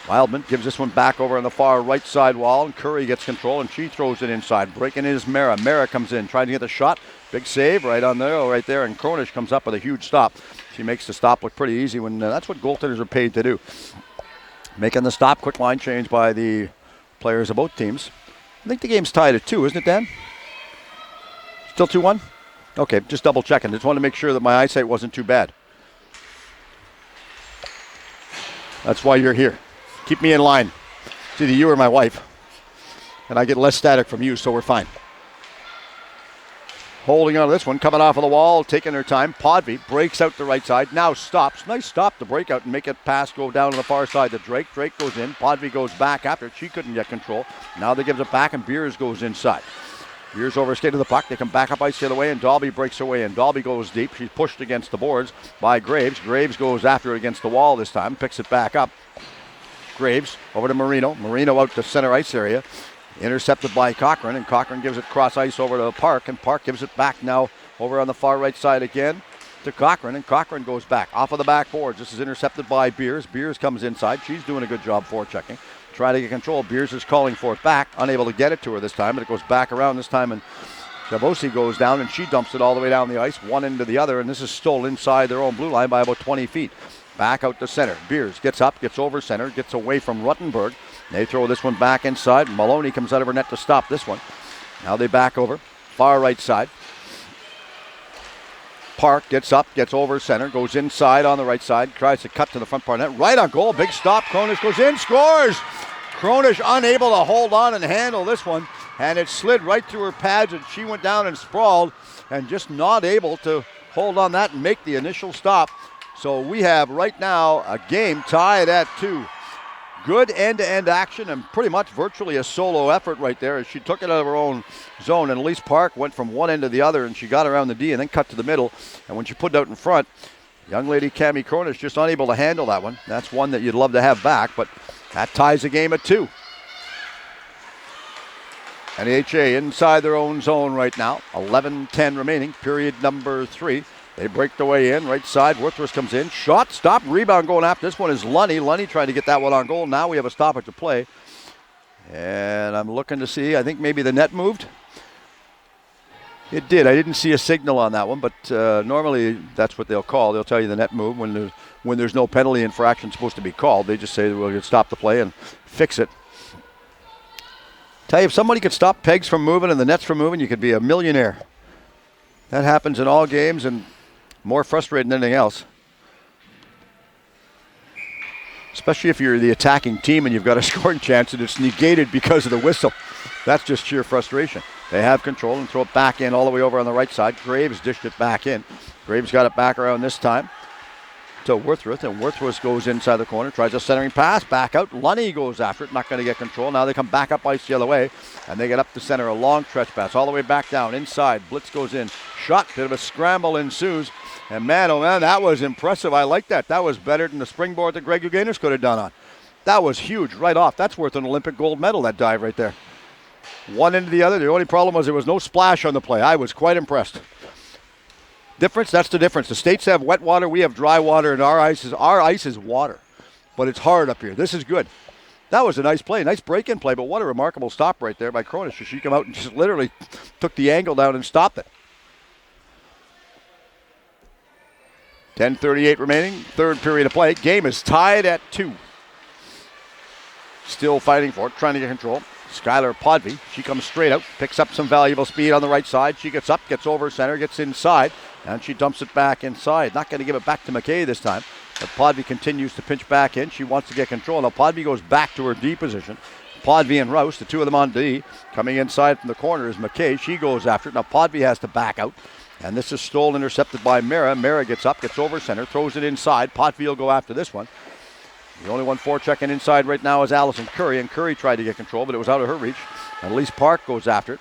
Wildman gives this one back over on the far right side wall, and Curry gets control, and she throws it inside. Breaking in is Mara. Mara comes in, trying to get the shot. Big save right on there, right there, and Kronish comes up with a huge stop. She makes the stop look pretty easy when that's what goaltenders are paid to do. Making the stop, quick line change by the players of both teams. I think the game's tied at 2, isn't it, Dan? Still 2-1? Okay, just double checking. Just wanted to make sure that my eyesight wasn't too bad. That's why you're here. Keep me in line. It's either you or my wife. And I get less static from you, so we're fine. Holding on to this one, coming off of the wall, taking her time. Podvie breaks out the right side, now stops. Nice stop to break out and make it pass, go down to the far side to Drake. Drake goes in, Podvie goes back after it. She couldn't get control. Now they gives it back and Beers goes inside. Beers overskated the puck. They come back up ice the other way and Dalby breaks away and Dalby goes deep. She's pushed against the boards by Graves. Graves goes after it against the wall this time, picks it back up. Graves over to Marino. Marino out to center ice area. Intercepted by Cochran, and Cochran gives it cross ice over to Park, and Park gives it back now over on the far right side again to Cochran, and Cochran goes back off of the backboards. This is intercepted by Beers. Beers comes inside. She's doing a good job forechecking. Trying to get control. Beers is calling for it back, unable to get it to her this time, but it goes back around this time, and Javosi goes down, and she dumps it all the way down the ice, one end to the other, and this is still inside their own blue line by about 20 feet. Back out to center. Beers gets up, gets over center, gets away from Ruttenberg. They throw this one back inside. Maloney comes out of her net to stop this one. Now they back over. Far right side. Park gets up, gets over center, goes inside on the right side, tries to cut to the front part of net. Right on goal, big stop. Kronish goes in, scores! Kronish unable to hold on and handle this one, and it slid right through her pads, and she went down and sprawled, and just not able to hold on that and make the initial stop. So we have right now a game tied at 2. Good end-to-end action and pretty much virtually a solo effort right there as she took it out of her own zone. And Elise Park went from one end to the other and she got around the D and then cut to the middle. And when she put it out in front, young lady Cami Kronish just unable to handle that one. That's one that you'd love to have back, but that ties the game at 2. NAHA inside their own zone right now. 11:10 remaining, period number 3. They break the way in, right side. Worthless comes in. Shot, stop, rebound going after. This one is Lunny. Lunny trying to get that one on goal. Now we have a stoppage to play. And I'm looking to see, I think maybe the net moved. It did. I didn't see a signal on that one, but normally that's what they'll call. They'll tell you the net moved when there's no penalty infraction supposed to be called. They just say we'll stop the play and fix it. Tell you, if somebody could stop pegs from moving and the nets from moving, you could be a millionaire. That happens in all games and more frustrating than anything else. Especially if you're the attacking team and you've got a scoring chance and it's negated because of the whistle. That's just sheer frustration. They have control and throw it back in all the way over on the right side. Graves dished it back in. Graves got it back around this time to Worthworth, and Worthworth goes inside the corner, tries a centering pass, back out. Lunny goes after it, not going to get control. Now they come back up ice the other way, and they get up the center, a long stretch pass all the way back down, inside. Blitz goes in, shot, bit of a scramble ensues, and man, oh man, that was impressive. I like that. That was better than the springboard that Greg Uganis could have done on. That was huge, right off. That's worth an Olympic gold medal, that dive right there. One into the other. The only problem was there was no splash on the play. I was quite impressed. Difference, that's the difference. The States have wet water, we have dry water, and our ice is water. But it's hard up here. This is good. That was a nice play, nice break-in play, but what a remarkable stop right there by Kronish. She came out and just literally took the angle down and stopped it. 10:38 remaining, third period of play. Game is tied at 2. Still fighting for it, trying to get control. Skylar Podvie, she comes straight out, picks up some valuable speed on the right side. She gets up, gets over center, gets inside, and she dumps it back inside. Not going to give it back to McKay this time, but Podvie continues to pinch back in. She wants to get control. Now Podvie goes back to her D position. Podvie and Rouse, the two of them on D. Coming inside from the corner is McKay. She goes after it. Now Podvie has to back out, and this is stolen, intercepted by Mara. Mara gets up, gets over center, throws it inside. Podvie will go after this one. The only one forechecking inside right now is Allison Curry, and Curry tried to get control, but it was out of her reach. And Elise Park goes after it.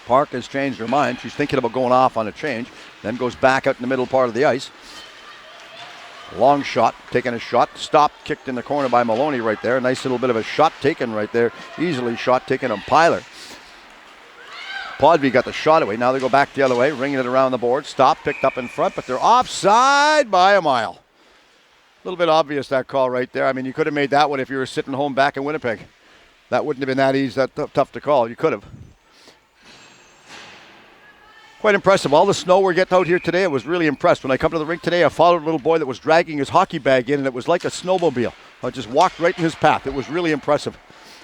Park has changed her mind. She's thinking about going off on a change, then goes back out in the middle part of the ice. Long shot, taking a shot, stopped, kicked in the corner by Maloney right there. A nice little bit of a shot taken right there. Easily shot taken on Pyler. Podvie got the shot away. Now they go back the other way, ringing it around the board. Stop, picked up in front, but they're offside by a mile. A little bit obvious, that call right there. I mean, you could have made that one if you were sitting home back in Winnipeg. That wouldn't have been that easy, that tough to call. You could have. Quite impressive. All the snow we're getting out here today, I was really impressed. When I come to the rink today, I followed a little boy that was dragging his hockey bag in, and it was like a snowmobile. I just walked right in his path. It was really impressive.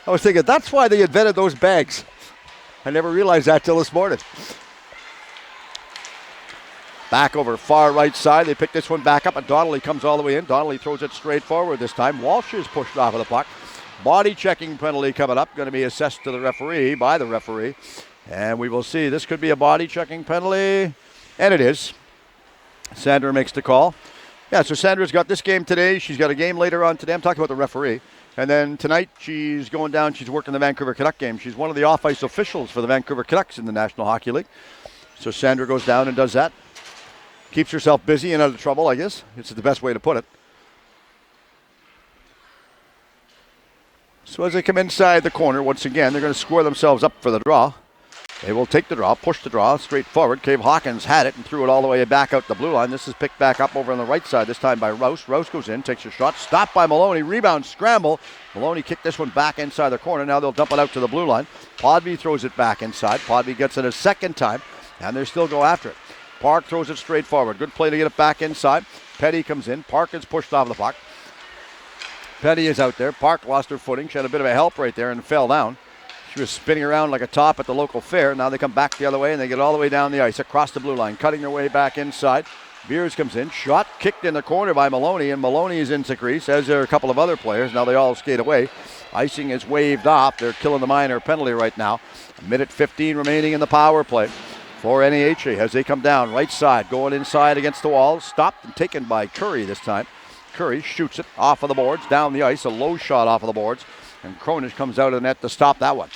I was thinking, that's why they invented those bags. I never realized that till this morning. Back over far right side. They pick this one back up, and Donnelly comes all the way in. Donnelly throws it straight forward this time. Walsh is pushed off of the puck. Body checking penalty coming up. Going to be assessed to the referee, by the referee. And we will see. This could be a body checking penalty. And it is. Sandra makes the call. Yeah, so Sandra's got this game today. She's got a game later on today. I'm talking about the referee. And then tonight she's going down. She's working the Vancouver Canuck game. She's one of the off-ice officials for the Vancouver Canucks in the National Hockey League. So Sandra goes down and does that. Keeps herself busy and out of trouble, I guess. It's the best way to put it. So as they come inside the corner, once again, they're going to score themselves up for the draw. They will take the draw, push the draw straight forward. Cave Hawkins had it and threw it all the way back out the blue line. This is picked back up over on the right side, this time by Rouse. Rouse goes in, takes a shot, stopped by Maloney, rebound, scramble. Maloney kicked this one back inside the corner. Now they'll dump it out to the blue line. Podby throws it back inside. Podby gets it a second time, and they still go after it. Park throws it straight forward. Good play to get it back inside. Petty comes in. Park is pushed off the puck. Petty is out there. Park lost her footing. She had a bit of a help right there and fell down. She was spinning around like a top at the local fair. Now they come back the other way, and they get all the way down the ice, across the blue line, cutting their way back inside. Beers comes in. Shot kicked in the corner by Maloney, and Maloney is into crease, as are a couple of other players. Now they all skate away. Icing is waved off. They're killing the minor penalty right now. A minute 15 remaining in the power play for NAHA as they come down right side, going inside against the wall. Stopped and taken by Curry this time. Curry shoots it off of the boards, down the ice, a low shot off of the boards, and Cronish comes out of the net to stop that one.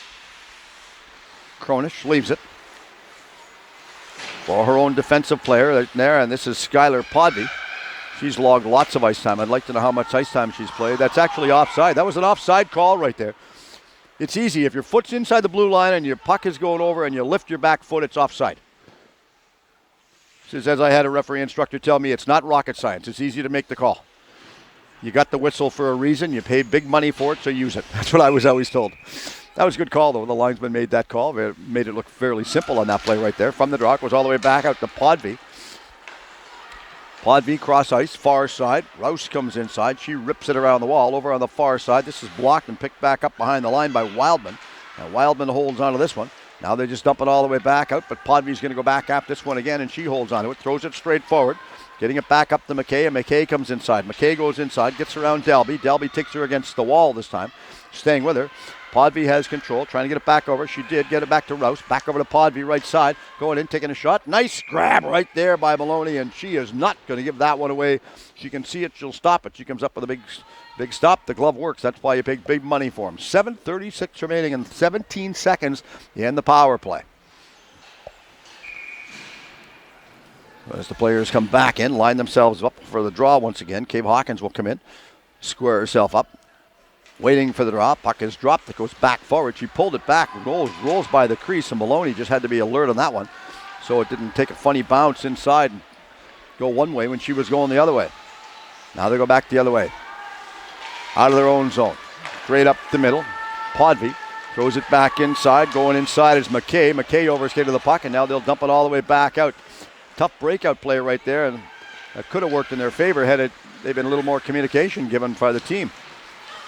Cronish leaves it for her own defensive player there, and this is Skylar Podby. She's logged lots of ice time. I'd like to know how much ice time she's played. That's actually offside. That was an offside call right there. It's easy. If your foot's inside the blue line and your puck is going over and you lift your back foot, it's offside. Says, as I had a referee instructor tell me, it's not rocket science. It's easy to make the call. You got the whistle for a reason. You paid big money for it, so use it. That's what I was always told. That was a good call, though. The linesman made that call. It made it look fairly simple on that play right there. From the draw, it goes all the way back out to Podby. Podby cross ice, far side. Rouse comes inside. She rips it around the wall over on the far side. This is blocked and picked back up behind the line by Wildman. And Wildman holds onto this one. Now they just dump it all the way back out, but Podby's going to go back after this one again, and she holds onto it, throws it straight forward. Getting it back up to McKay, and McKay comes inside. McKay goes inside, gets around Delby. Delby takes her against the wall this time, staying with her. Podby has control, trying to get it back over. She did get it back to Rouse. Back over to Podby, right side. Going in, taking a shot. Nice grab right there by Maloney, and she is not going to give that one away. She can see it, she'll stop it. She comes up with a big stop. The glove works. That's why you pay big money for him. 7:36 remaining and 17 seconds in the power play. As the players come back in, line themselves up for the draw once again. Cave Hawkins will come in, square herself up. Waiting for the draw. Puck is dropped. It goes back forward. She pulled it back. Rolls by the crease, and Maloney just had to be alert on that one. So it didn't take a funny bounce inside and go one way when she was going the other way. Now they go back the other way. Out of their own zone. Straight up the middle. Podby throws it back inside. Going inside is McKay. McKay overskated the puck, and now they'll dump it all the way back out. Tough breakout play right there, and that could have worked in their favor had they've been a little more communication given by the team.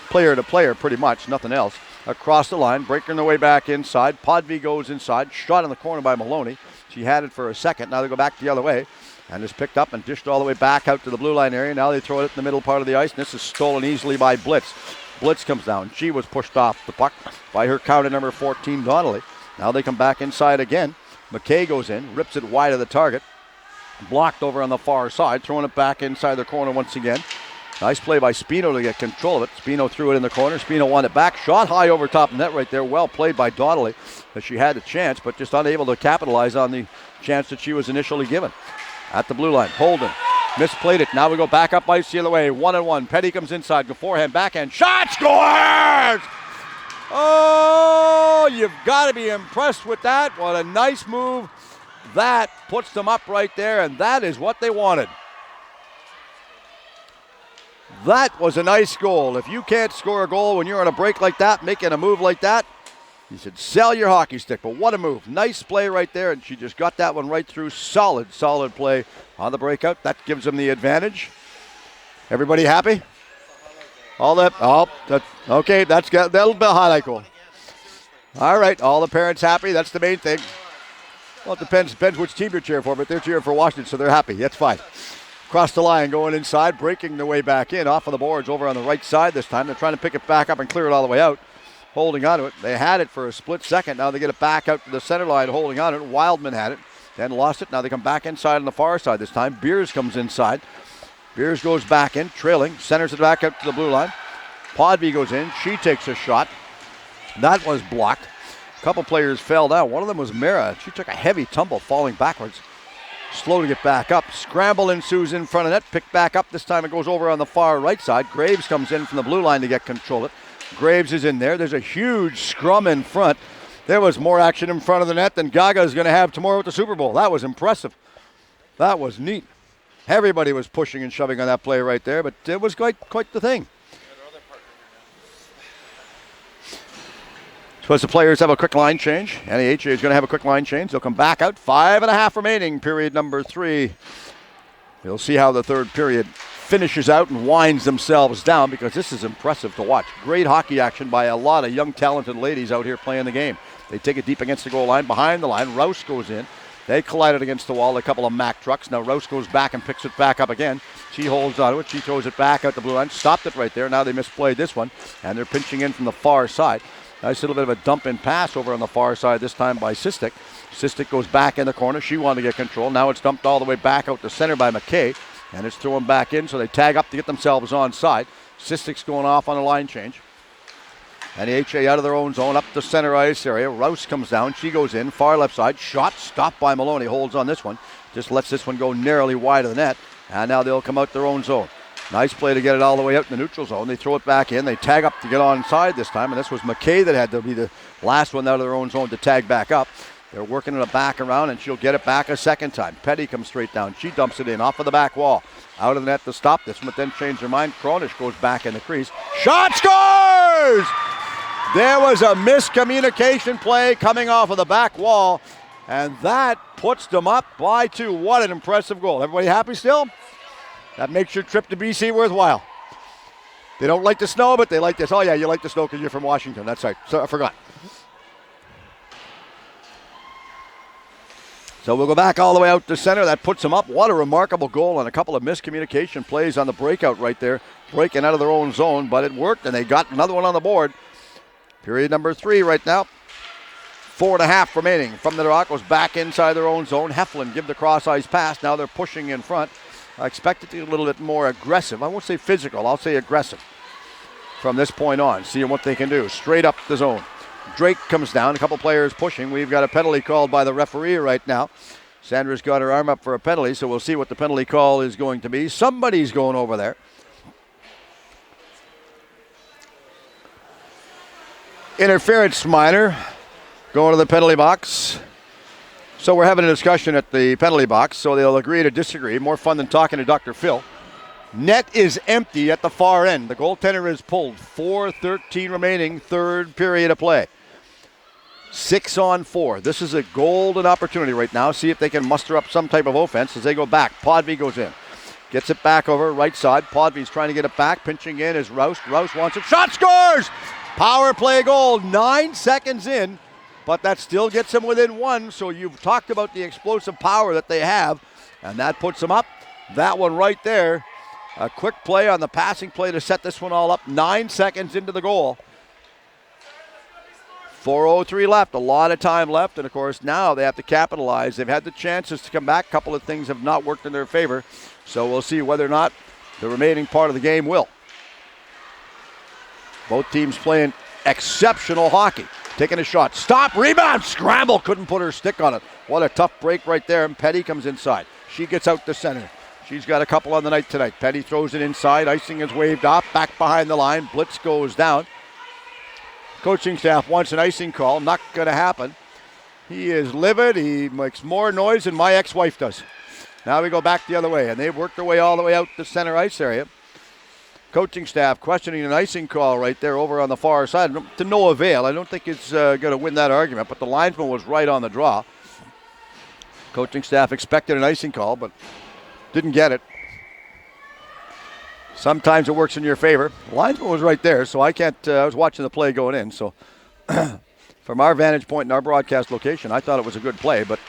Player to player, pretty much, nothing else. Across the line, breaking their way back inside. Podby goes inside, shot in the corner by Maloney. She had it for a second. Now they go back the other way, and it's picked up and dished all the way back out to the blue line area. Now they throw it in the middle part of the ice, and this is stolen easily by Blitz. Blitz comes down. She was pushed off the puck by her counter number 14, Donnelly. Now they come back inside again. McKay goes in, rips it wide of the target. Blocked over on the far side, throwing it back inside the corner once again. Nice play by Spino to get control of it. Spino threw it in the corner. Spino won it back. Shot high over top of net right there. Well played by Donnelly, as she had the chance, but just unable to capitalize on the chance that she was initially given. At the blue line, Holden misplayed it. Now we go back up ice the other way. 1-on-1. Petty comes inside. Go forehand, backhand. Shot scores! Oh, you've got to be impressed with that. What a nice move. That puts them up right there, and that is what they wanted. That was a nice goal. If you can't score a goal when you're on a break like that, making a move like that, you should sell your hockey stick. But what a move. Nice play right there, and she just got that one right through. Solid play on the breakout. That gives them the advantage. Everybody happy? Okay, that'll be a highlight goal. All right, all the parents happy. That's the main thing. Well, it depends which team you're cheering for, but they're cheering for Washington, so they're happy. That's fine. Across the line, going inside, breaking their way back in, off of the boards, over on the right side this time. They're trying to pick it back up and clear it all the way out. Holding on to it. They had it for a split second. Now they get it back out to the center line, holding on to it. Wildman had it, then lost it. Now they come back inside on the far side this time. Beers comes inside. Beers goes back in, trailing, centers it back out to the blue line. Podby goes in. She takes a shot. That was blocked. A couple players fell down. One of them was Mara. She took a heavy tumble, falling backwards. Slow to get back up. Scramble ensues in front of net. Picked back up. This time it goes over on the far right side. Graves comes in from the blue line to get control of it. Graves is in there. There's a huge scrum in front. There was more action in front of the net than Gaga is going to have tomorrow at the Super Bowl. That was impressive. That was neat. Everybody was pushing and shoving on that play right there, but it was quite the thing. So as the players have a quick line change, NAHA is going to have a quick line change. They'll come back out. 5.5 remaining, period number 3. We'll see how the third period finishes out and winds themselves down, because this is impressive to watch. Great hockey action by a lot of young, talented ladies out here playing the game. They take it deep against the goal line, behind the line. Rouse goes in. They collided against the wall, a couple of Mack trucks. Now Rouse goes back and picks it back up again. She holds on to it. She throws it back out the blue line. Stopped it right there. Now they misplayed this one, and they're pinching in from the far side. Nice little bit of a dump-in pass over on the far side, this time by Sistek. Sistek goes back in the corner. She wanted to get control. Now it's dumped all the way back out to center by McKay, and it's thrown back in, so they tag up to get themselves onside. Sistek's going off on a line change. And the HA out of their own zone, up the center ice area. Rouse comes down. She goes in, far left side. Shot stopped by Maloney. Holds on this one. Just lets this one go narrowly wide of the net. And now they'll come out their own zone. Nice play to get it all the way out in the neutral zone. They throw it back in. They tag up to get onside this time. And this was McKay that had to be the last one out of their own zone to tag back up. They're working it back around, and she'll get it back a second time. Petty comes straight down. She dumps it in off of the back wall. Out of the net to stop this one, but then change their mind. Kronish goes back in the crease. Shot scores! There was a miscommunication play coming off of the back wall, and that puts them up by 2. What an impressive goal. Everybody happy still? That makes your trip to BC worthwhile. They don't like the snow, but they like this. Oh, yeah, you like the snow because you're from Washington. That's right. So I forgot. So we'll go back all the way out to center. That puts them up. What a remarkable goal, and a couple of miscommunication plays on the breakout right there. Breaking out of their own zone, but it worked, and they got another one on the board. Period number 3 right now. 4.5 remaining. From the Rock was back inside their own zone. Heflin give the cross-ice pass. Now they're pushing in front. I expect it to be a little bit more aggressive. I won't say physical. I'll say aggressive from this point on. Seeing what they can do. Straight up the zone. Drake comes down. A couple players pushing. We've got a penalty called by the referee right now. Sandra's got her arm up for a penalty, so we'll see what the penalty call is going to be. Somebody's going over there. Interference minor. Going to the penalty box. So we're having a discussion at the penalty box, so they'll agree to disagree. More fun than talking to Dr. Phil. Net is empty at the far end. The goaltender is pulled. 4:13 remaining, third period of play. 6 on 4. This is a golden opportunity right now. See if they can muster up some type of offense as they go back. Podby goes in. Gets it back over right side. Podby's trying to get it back. Pinching in is Rouse. Rouse wants it. Shot scores! Power play goal. 9 seconds in. But that still gets them within 1. So you've talked about the explosive power that they have. And that puts them up. That one right there. A quick play on the passing play to set this one all up. 9 seconds into the goal. 4:03 left. A lot of time left. And, of course, now they have to capitalize. They've had the chances to come back. A couple of things have not worked in their favor. So we'll see whether or not the remaining part of the game will. Both teams playing exceptional hockey. Taking a shot. Stop. Rebound. Scramble. Couldn't put her stick on it. What a tough break right there. And Petty comes inside. She gets out the center. She's got a couple on the night tonight. Petty throws it inside. Icing is waved off. Back behind the line. Blitz goes down. Coaching staff wants an icing call. Not going to happen. He is livid. He makes more noise than my ex-wife does. Now we go back the other way. And they've worked their way all the way out the center ice area. Coaching staff questioning an icing call right there over on the far side. To no avail. I don't think it's going to win that argument, but the linesman was right on the draw. Coaching staff expected an icing call, but didn't get it. Sometimes it works in your favor. The linesman was right there, so I can't. I was watching the play going in, so From our vantage point in our broadcast location, I thought it was a good play, but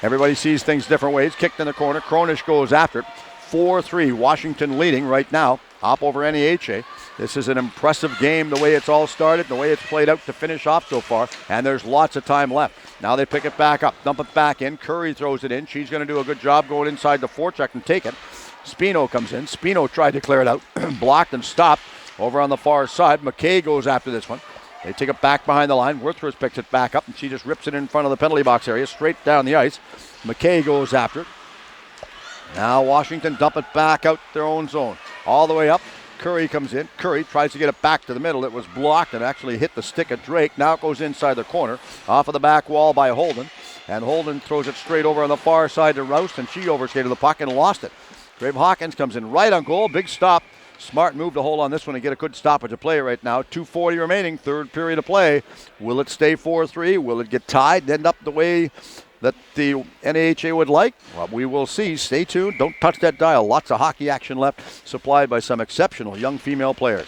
everybody sees things different ways. Kicked in the corner. Kronish goes after it. 4-3, Washington leading right now, up over NAHA. This is an impressive game, the way it's all started, the way it's played out to finish off so far, and there's lots of time left. Now they pick it back up, dump it back in. Curry throws it in. She's going to do a good job going inside the forecheck and take it. Spino comes in. Spino tried to clear it out, blocked and stopped over on the far side. McKay goes after this one. They take it back behind the line. Worthworth picks it back up, and she just rips it in front of the penalty box area, straight down the ice. McKay goes after it. Now Washington dump it back out their own zone. All the way up. Curry comes in. Curry tries to get it back to the middle. It was blocked and actually hit the stick of Drake. Now it goes inside the corner. Off of the back wall by Holden. And Holden throws it straight over on the far side to Roust, and she overskated the puck and lost it. Grave Hawkins comes in right on goal. Big stop. Smart move to hold on this one and get a good stoppage of play right now. 2:40 remaining. Third period of play. Will it stay 4-3? Will it get tied? End up the way that the NAHA would like? Well, we will see. Stay tuned. Don't touch that dial. Lots of hockey action left, supplied by some exceptional young female players.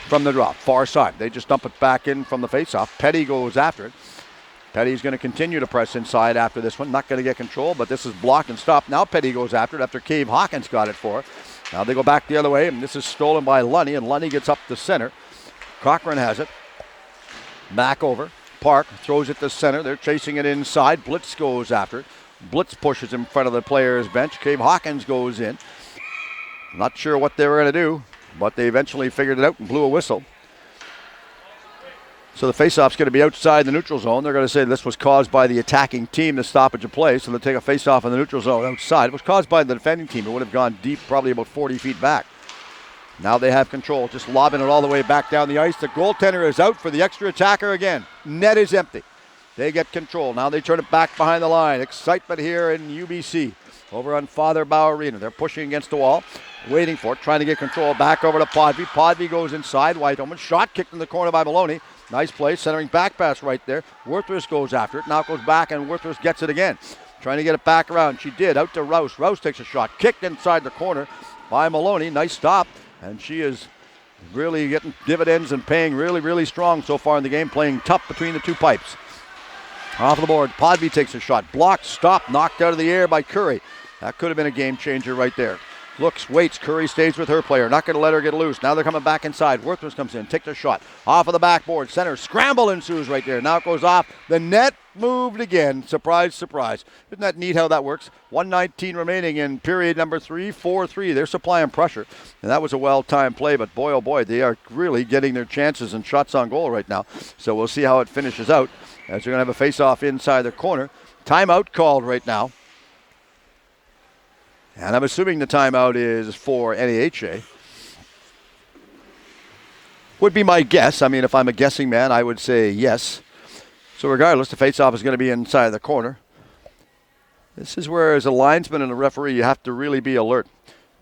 From the drop, far side. They just dump it back in from the faceoff. Petty goes after it. Petty's going to continue to press inside after this one. Not going to get control, but this is blocked and stopped. Now Petty goes after it after Cave Hawkins got it for her. Now they go back the other way, and this is stolen by Lunny, and Lunny gets up the center. Cochran has it. Back over. Park throws it to center. They're chasing it inside. Blitz goes after it. Blitz pushes in front of the players' bench. Cave Hawkins goes in. Not sure what they were going to do, but they eventually figured it out and blew a whistle. So the faceoff's going to be outside the neutral zone. They're going to say this was caused by the attacking team, the stoppage of play. So they'll take a faceoff in the neutral zone outside. It was caused by the defending team. It would have gone deep, probably about 40 feet back. Now they have control, just lobbing it all the way back down the ice. The goaltender is out for the extra attacker again. Net is empty. They get control. Now they turn it back behind the line. Excitement here in UBC. Over on Father Bow Arena. They're pushing against the wall, waiting for it, trying to get control. Back over to Podby. Podby goes inside. Whitehoman. Shot kicked in the corner by Maloney. Nice play. Centering back pass right there. Worthworth goes after it. Now it goes back, and Worthworth gets it again. Trying to get it back around. She did. Out to Rouse. Rouse takes a shot. Kicked inside the corner by Maloney. Nice stop. And she is really getting dividends and paying really, really strong so far in the game, playing tough between the two pipes. Off the board, Podby takes a shot. Blocked, stopped, knocked out of the air by Curry. That could have been a game changer right there. Looks, waits, Curry stays with her player. Not going to let her get loose. Now they're coming back inside. Worthworth comes in, takes a shot. Off of the backboard, center, scramble ensues right there. Now it goes off. The net moved again. Surprise, surprise. Isn't that neat how that works? 1:19 remaining in period number 3, 4-3. They're supplying pressure. And that was a well-timed play, but boy, oh boy, they are really getting their chances and shots on goal right now. So we'll see how it finishes out as they're going to have a face-off inside the corner. Timeout called right now. And I'm assuming the timeout is for NAHA. Would be my guess. I mean, if I'm a guessing man, I would say yes. So regardless, the faceoff is going to be inside the corner. This is where, as a linesman and a referee, you have to really be alert.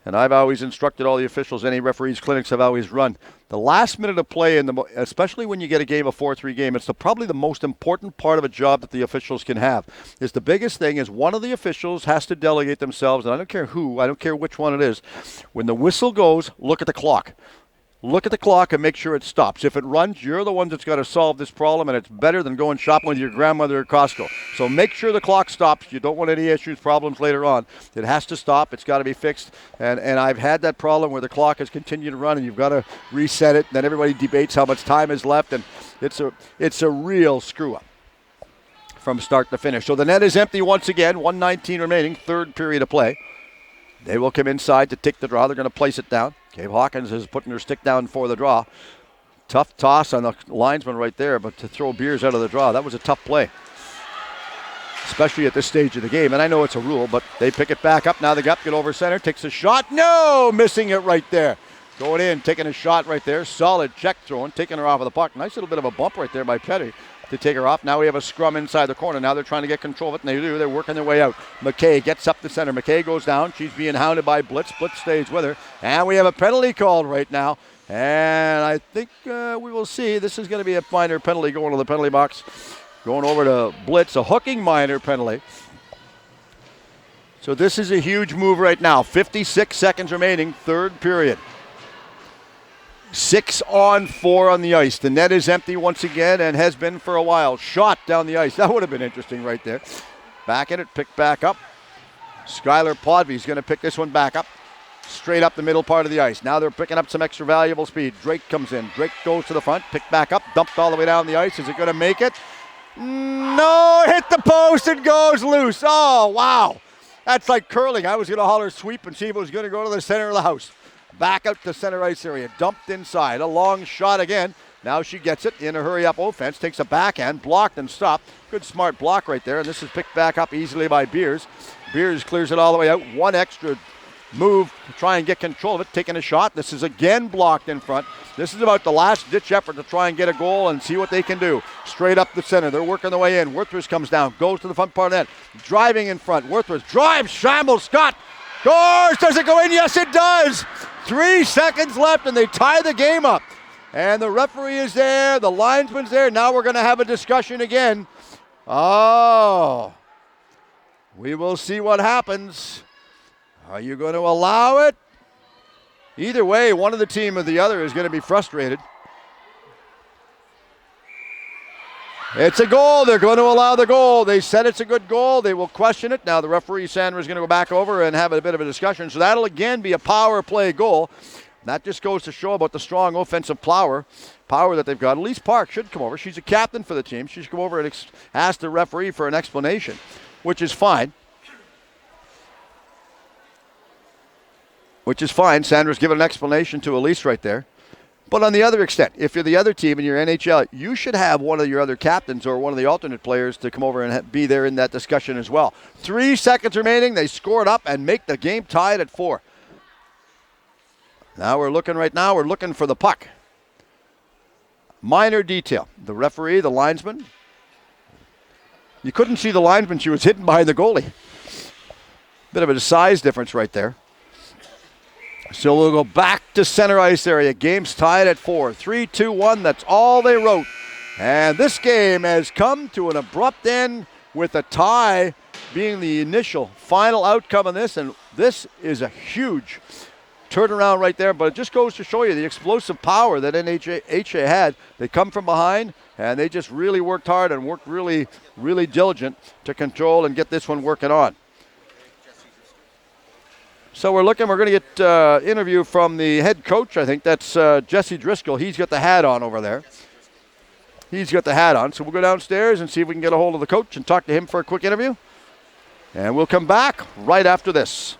And I've always instructed all the officials, any referees' clinics have always run. The last minute of play, especially when you get a game, a 4-3 game, it's probably the most important part of a job that the officials can have. Is the biggest thing is one of the officials has to delegate themselves, and I don't care who, I don't care which one it is. When the whistle goes, look at the clock. Look at the clock and make sure it stops. If it runs, you're the one that's got to solve this problem, and it's better than going shopping with your grandmother at Costco. So make sure the clock stops. You don't want any issues, problems later on. It has to stop. It's got to be fixed. And I've had that problem where the clock has continued to run, and you've got to reset it. And then everybody debates how much time is left, and it's a real screw-up from start to finish. So the net is empty once again. 1:19 remaining, third period of play. They will come inside to take the draw. They're going to place it down. Cave Hawkins is putting her stick down for the draw. Tough toss on the linesman right there, but to throw Beers out of the draw, that was a tough play, especially at this stage of the game. And I know it's a rule, but they pick it back up. Now the gut, get over center, takes a shot. No, missing it right there. Going in, taking a shot right there. Solid check throwing, taking her off of the puck. Nice little bit of a bump right there by Petty to take her off. Now we have a scrum inside the corner. Now they're trying to get control of it, and they do. They're working their way out. McKay gets up the center. McKay goes down. She's being hounded by Blitz. Blitz stays with her. And we have a penalty called right now. And I think we will see. This is going to be a minor penalty going to the penalty box. Going over to Blitz, a hooking minor penalty. So this is a huge move right now. 56 seconds remaining, third period. 6-on-4 on the ice. The net is empty once again and has been for a while. Shot down the ice. That would have been interesting right there. Back in it, picked back up. Skylar Podvy's going to pick this one back up. Straight up the middle part of the ice. Now they're picking up some extra valuable speed. Drake comes in. Drake goes to the front, picked back up, dumped all the way down the ice. Is it going to make it? No, hit the post and goes loose. Oh, wow. That's like curling. I was going to holler sweep and see if it was going to go to the center of the house. Back out to center ice area. Dumped inside. A long shot again. Now she gets it in a hurry-up offense. Takes a backhand. Blocked and stopped. Good smart block right there. And this is picked back up easily by Beers. Beers clears it all the way out. One extra move to try and get control of it. Taking a shot. This is again blocked in front. This is about the last-ditch effort to try and get a goal and see what they can do. Straight up the center. They're working their way in. Worthers comes down. Goes to the front part of the net. Driving in front. Worthers drives. Shambles. Scott. Scores. Does it go in? Yes, it does. 3 seconds left, and they tie the game up. And the referee is there. The linesman's there. Now we're going to have a discussion again. Oh. We will see what happens. Are you going to allow it? Either way, one of the team or the other is going to be frustrated. It's a goal. They're going to allow the goal. They said it's a good goal. They will question it. Now the referee, Sandra, is going to go back over and have a bit of a discussion. So that'll again be a power play goal. That just goes to show about the strong offensive power that they've got. Elise Park should come over. She's a captain for the team. She should come over and ask the referee for an explanation, which is fine. Sandra's given an explanation to Elise right there. But on the other extent, if you're the other team and you're NHL, you should have one of your other captains or one of the alternate players to come over and be there in that discussion as well. 3 seconds remaining. They score it up and make the game tied at 4. Now we're looking for the puck. Minor detail. The referee, the linesman. You couldn't see the linesman. She was hidden behind the goalie. Bit of a size difference right there. So we'll go back to center ice area. Game's tied at 4. 3-2-1. That's all they wrote. And this game has come to an abrupt end with a tie being the initial final outcome of this. And this is a huge turnaround right there. But it just goes to show you the explosive power that NAHA had. They come from behind, and they just really worked hard and worked really, really diligent to control and get this one working on. So we're going to get interview from the head coach. I think that's Jesse Driscoll. He's got the hat on over there. So we'll go downstairs and see if we can get a hold of the coach and talk to him for a quick interview. And we'll come back right after this.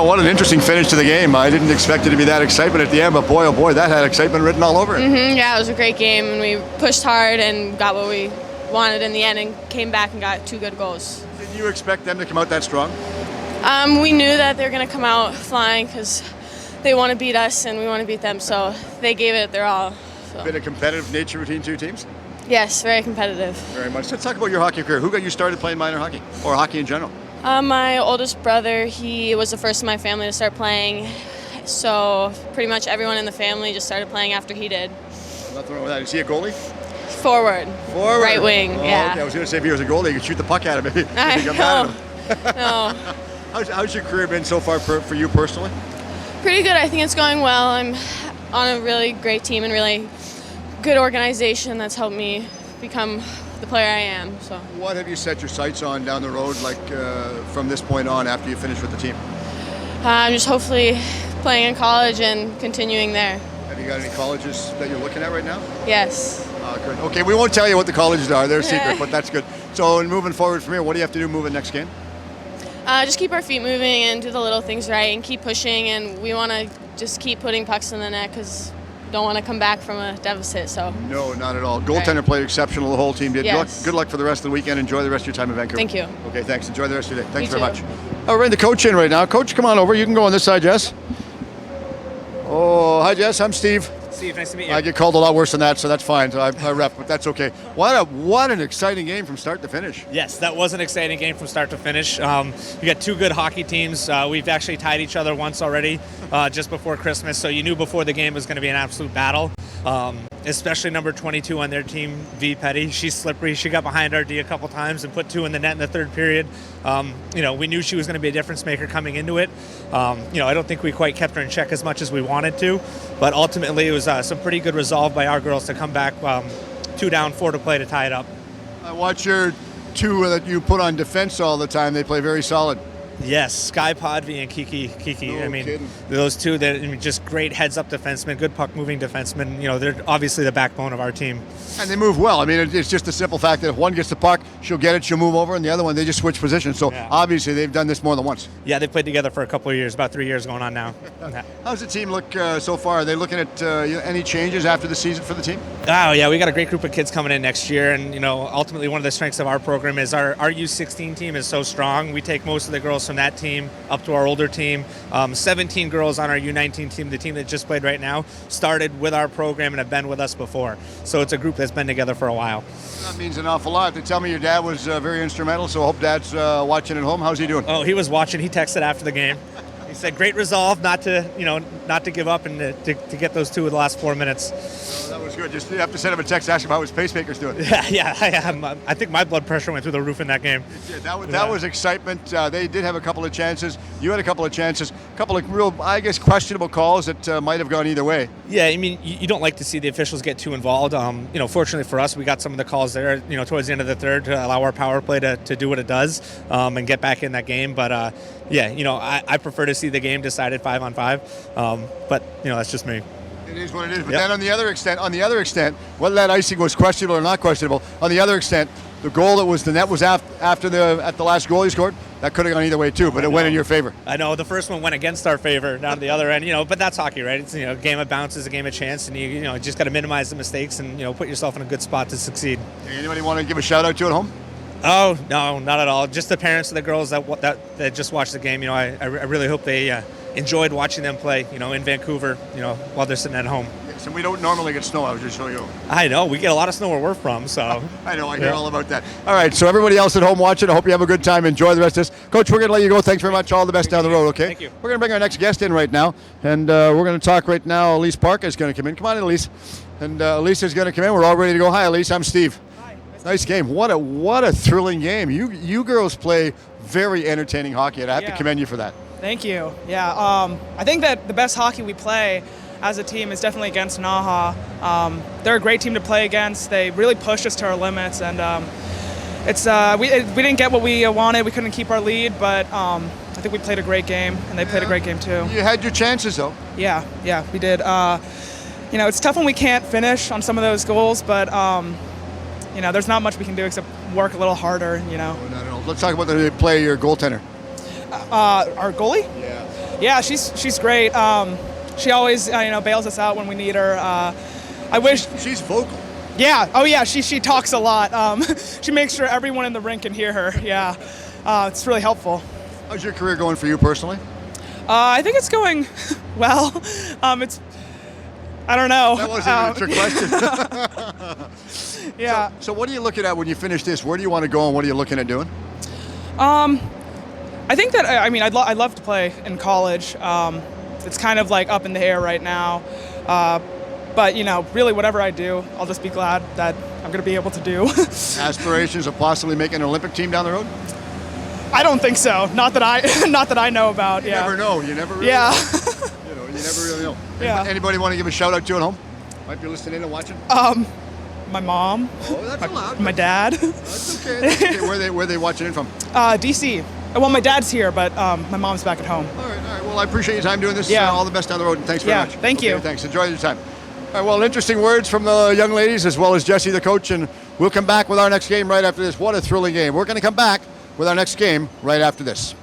Well, what an interesting finish to the game. I didn't expect it to be that excitement at the end, but boy, oh boy, that had excitement written all over it. Yeah, it was a great game, and we pushed hard and got what we wanted in the end and came back and got 2 good goals. Did you expect them to come out that strong? We knew that they were going to come out flying because they want to beat us and we want to beat them, so they gave it their all. So. Been a competitive nature between two teams? Yes, very competitive. Very much. Let's talk about your hockey career. Who got you started playing minor hockey, or hockey in general? My oldest brother, he was the first in my family to start playing, so pretty much everyone in the family just started playing after he did. Nothing wrong with that. Is he a goalie? Forward. Right wing, yeah. Okay. I was going to say if he was a goalie, you could shoot the puck at him if you got mad at him. No. How's your career been so far for you personally? Pretty good. I think it's going well. I'm on a really great team and really good organization that's helped me become the player I am. So. What have you set your sights on down the road, like from this point on after you finish with the team? I'm just hopefully playing in college and continuing there. Have you got any colleges that you're looking at right now? Yes. Good. Okay, we won't tell you what the colleges are. They're secret, but that's good. So moving forward from here, what do you have to do moving next game? Just keep our feet moving and do the little things right and keep pushing, and we want to just keep putting pucks in the net because we don't want to come back from a deficit. So. No, not at all. Goaltender played exceptional. The whole team did. Yes. Good luck for the rest of the weekend. Enjoy the rest of your time in Vancouver. Thank you. Okay, thanks. Enjoy the rest of your day. Thanks You very too. much. We're bringing the coach in right now. Coach, come on over. You can go on this side, Jess. Oh, hi, Jess. I'm Steve. Steve, nice to meet you. I get called a lot worse than that, so that's fine. So I rep, but that's okay. What an exciting game from start to finish. Yes, that was an exciting game from start to finish. We got 2 good hockey teams. We've actually tied each other once already just before Christmas, so you knew before the game was going to be an absolute battle. Especially number 22 on their team, V. Petty. She's slippery. She got behind RD a couple times and put 2 in the net in the third period. We knew she was going to be a difference maker coming into it. I don't think we quite kept her in check as much as we wanted to, but ultimately it was some pretty good resolve by our girls to come back 2 down, 4 to play to tie it up. I watch your 2 that you put on defense all the time. They play very solid. Yes, Sky Podvy and Kiki. No kidding. Those 2 that just great heads-up defensemen, good puck-moving defensemen. They're obviously the backbone of our team. And they move well. I mean, it's just the simple fact that if one gets the puck, she'll get it, she'll move over, and the other one, they just switch positions. So obviously they've done this more than once. Yeah, they played together for a couple of years, about 3 years going on now. How's the team look so far? Are they looking at any changes after the season for the team? Oh, yeah, we got a great group of kids coming in next year, and, ultimately one of the strengths of our program is our U16 team is so strong. We take most of the girls from that team up to our older team. 17 girls on our U19 team, the team that just played right now, started with our program and have been with us before. So it's a group that's been together for a while. That means an awful lot. They tell me your dad was very instrumental, so I hope Dad's watching at home. How's he doing? Oh, he was watching. He texted after the game. He said, "Great resolve, not to give up and to get those 2 in the last 4 minutes." Oh, that was good. Just you have to send him a text, ask him how his pacemaker's doing. I think my blood pressure went through the roof in that game. That was excitement. They did have a couple of chances. You had a couple of chances. A couple of real, I guess, questionable calls that might have gone either way. Yeah, I mean, you don't like to see the officials get too involved. Fortunately for us, we got some of the calls there, towards the end of the third to allow our power play to do what it does and get back in that game. But, I prefer to see the game decided 5-on-5. But, that's just me. It is what it is. But then on the other extent, whether that icing was questionable or not questionable, on the other extent, the goal that was the net was at the last goal he scored. That could have gone either way too, but it went in your favor. I know the first one went against our favor down the other end, but that's hockey, right? It's a game of bounces, a game of chance, and you just got to minimize the mistakes and put yourself in a good spot to succeed. Anybody want to give a shout out to at home? Oh no, not at all. Just the parents of the girls that just watched the game. I really hope they enjoyed watching them play. In Vancouver. While they're sitting at home. Yes, and we don't normally get snow. I was just showing you. I know we get a lot of snow where we're from. So I know. I hear all about that. All right. So everybody else at home watching, I hope you have a good time. Enjoy the rest of this, Coach. We're gonna let you go. Thanks very much. All the best down the road. Okay. Thank you. We're gonna bring our next guest in right now, and we're gonna talk right now. Elise Parker is gonna come in. Come on in, Elise. And Elise is gonna come in. We're all ready to go. Hi, Elise. I'm Steve. Nice game. What a thrilling game. You girls play very entertaining hockey, and I have to commend you for that. Thank you. Yeah, I think that the best hockey we play as a team is definitely against NAHA. They're a great team to play against. They really pushed us to our limits, and we didn't get what we wanted. We couldn't keep our lead, but I think we played a great game, and they played a great game too. You had your chances, though. Yeah, we did. It's tough when we can't finish on some of those goals, but there's not much we can do except work a little harder. No. Let's talk about the play of your goaltender. Our goalie? Yeah. Yeah, she's great. She always bails us out when we need her. I wish. She's vocal. Yeah. Oh yeah. She talks a lot. She makes sure everyone in the rink can hear her. Yeah. It's really helpful. How's your career going for you personally? I think it's going well. It's. I don't know. That wasn't even a trick question. Yeah. So what are you looking at when you finish this? Where do you want to go, and what are you looking at doing? I think that I'd love to play in college. It's kind of like up in the air right now. But really, whatever I do, I'll just be glad that I'm going to be able to do. Aspirations of possibly making an Olympic team down the road? I don't think so. Not that I know about. You yeah. never know. You never really Yeah. know. You never really know. Yeah. Anybody want to give a shout out to at home? Might be listening in and watching. My mom. Oh, that's allowed. My dad. That's okay. That's okay. Where they watching in from? DC. Well, my dad's here, but my mom's back at home. All right. Well, I appreciate your time doing this. Yeah. All the best down the road, and thanks very much. Thank you. Thanks. Enjoy your time. All right, well, interesting words from the young ladies as well as Jesse, the coach, and we'll come back with our next game right after this. What a thrilling game. We're going to come back with our next game right after this.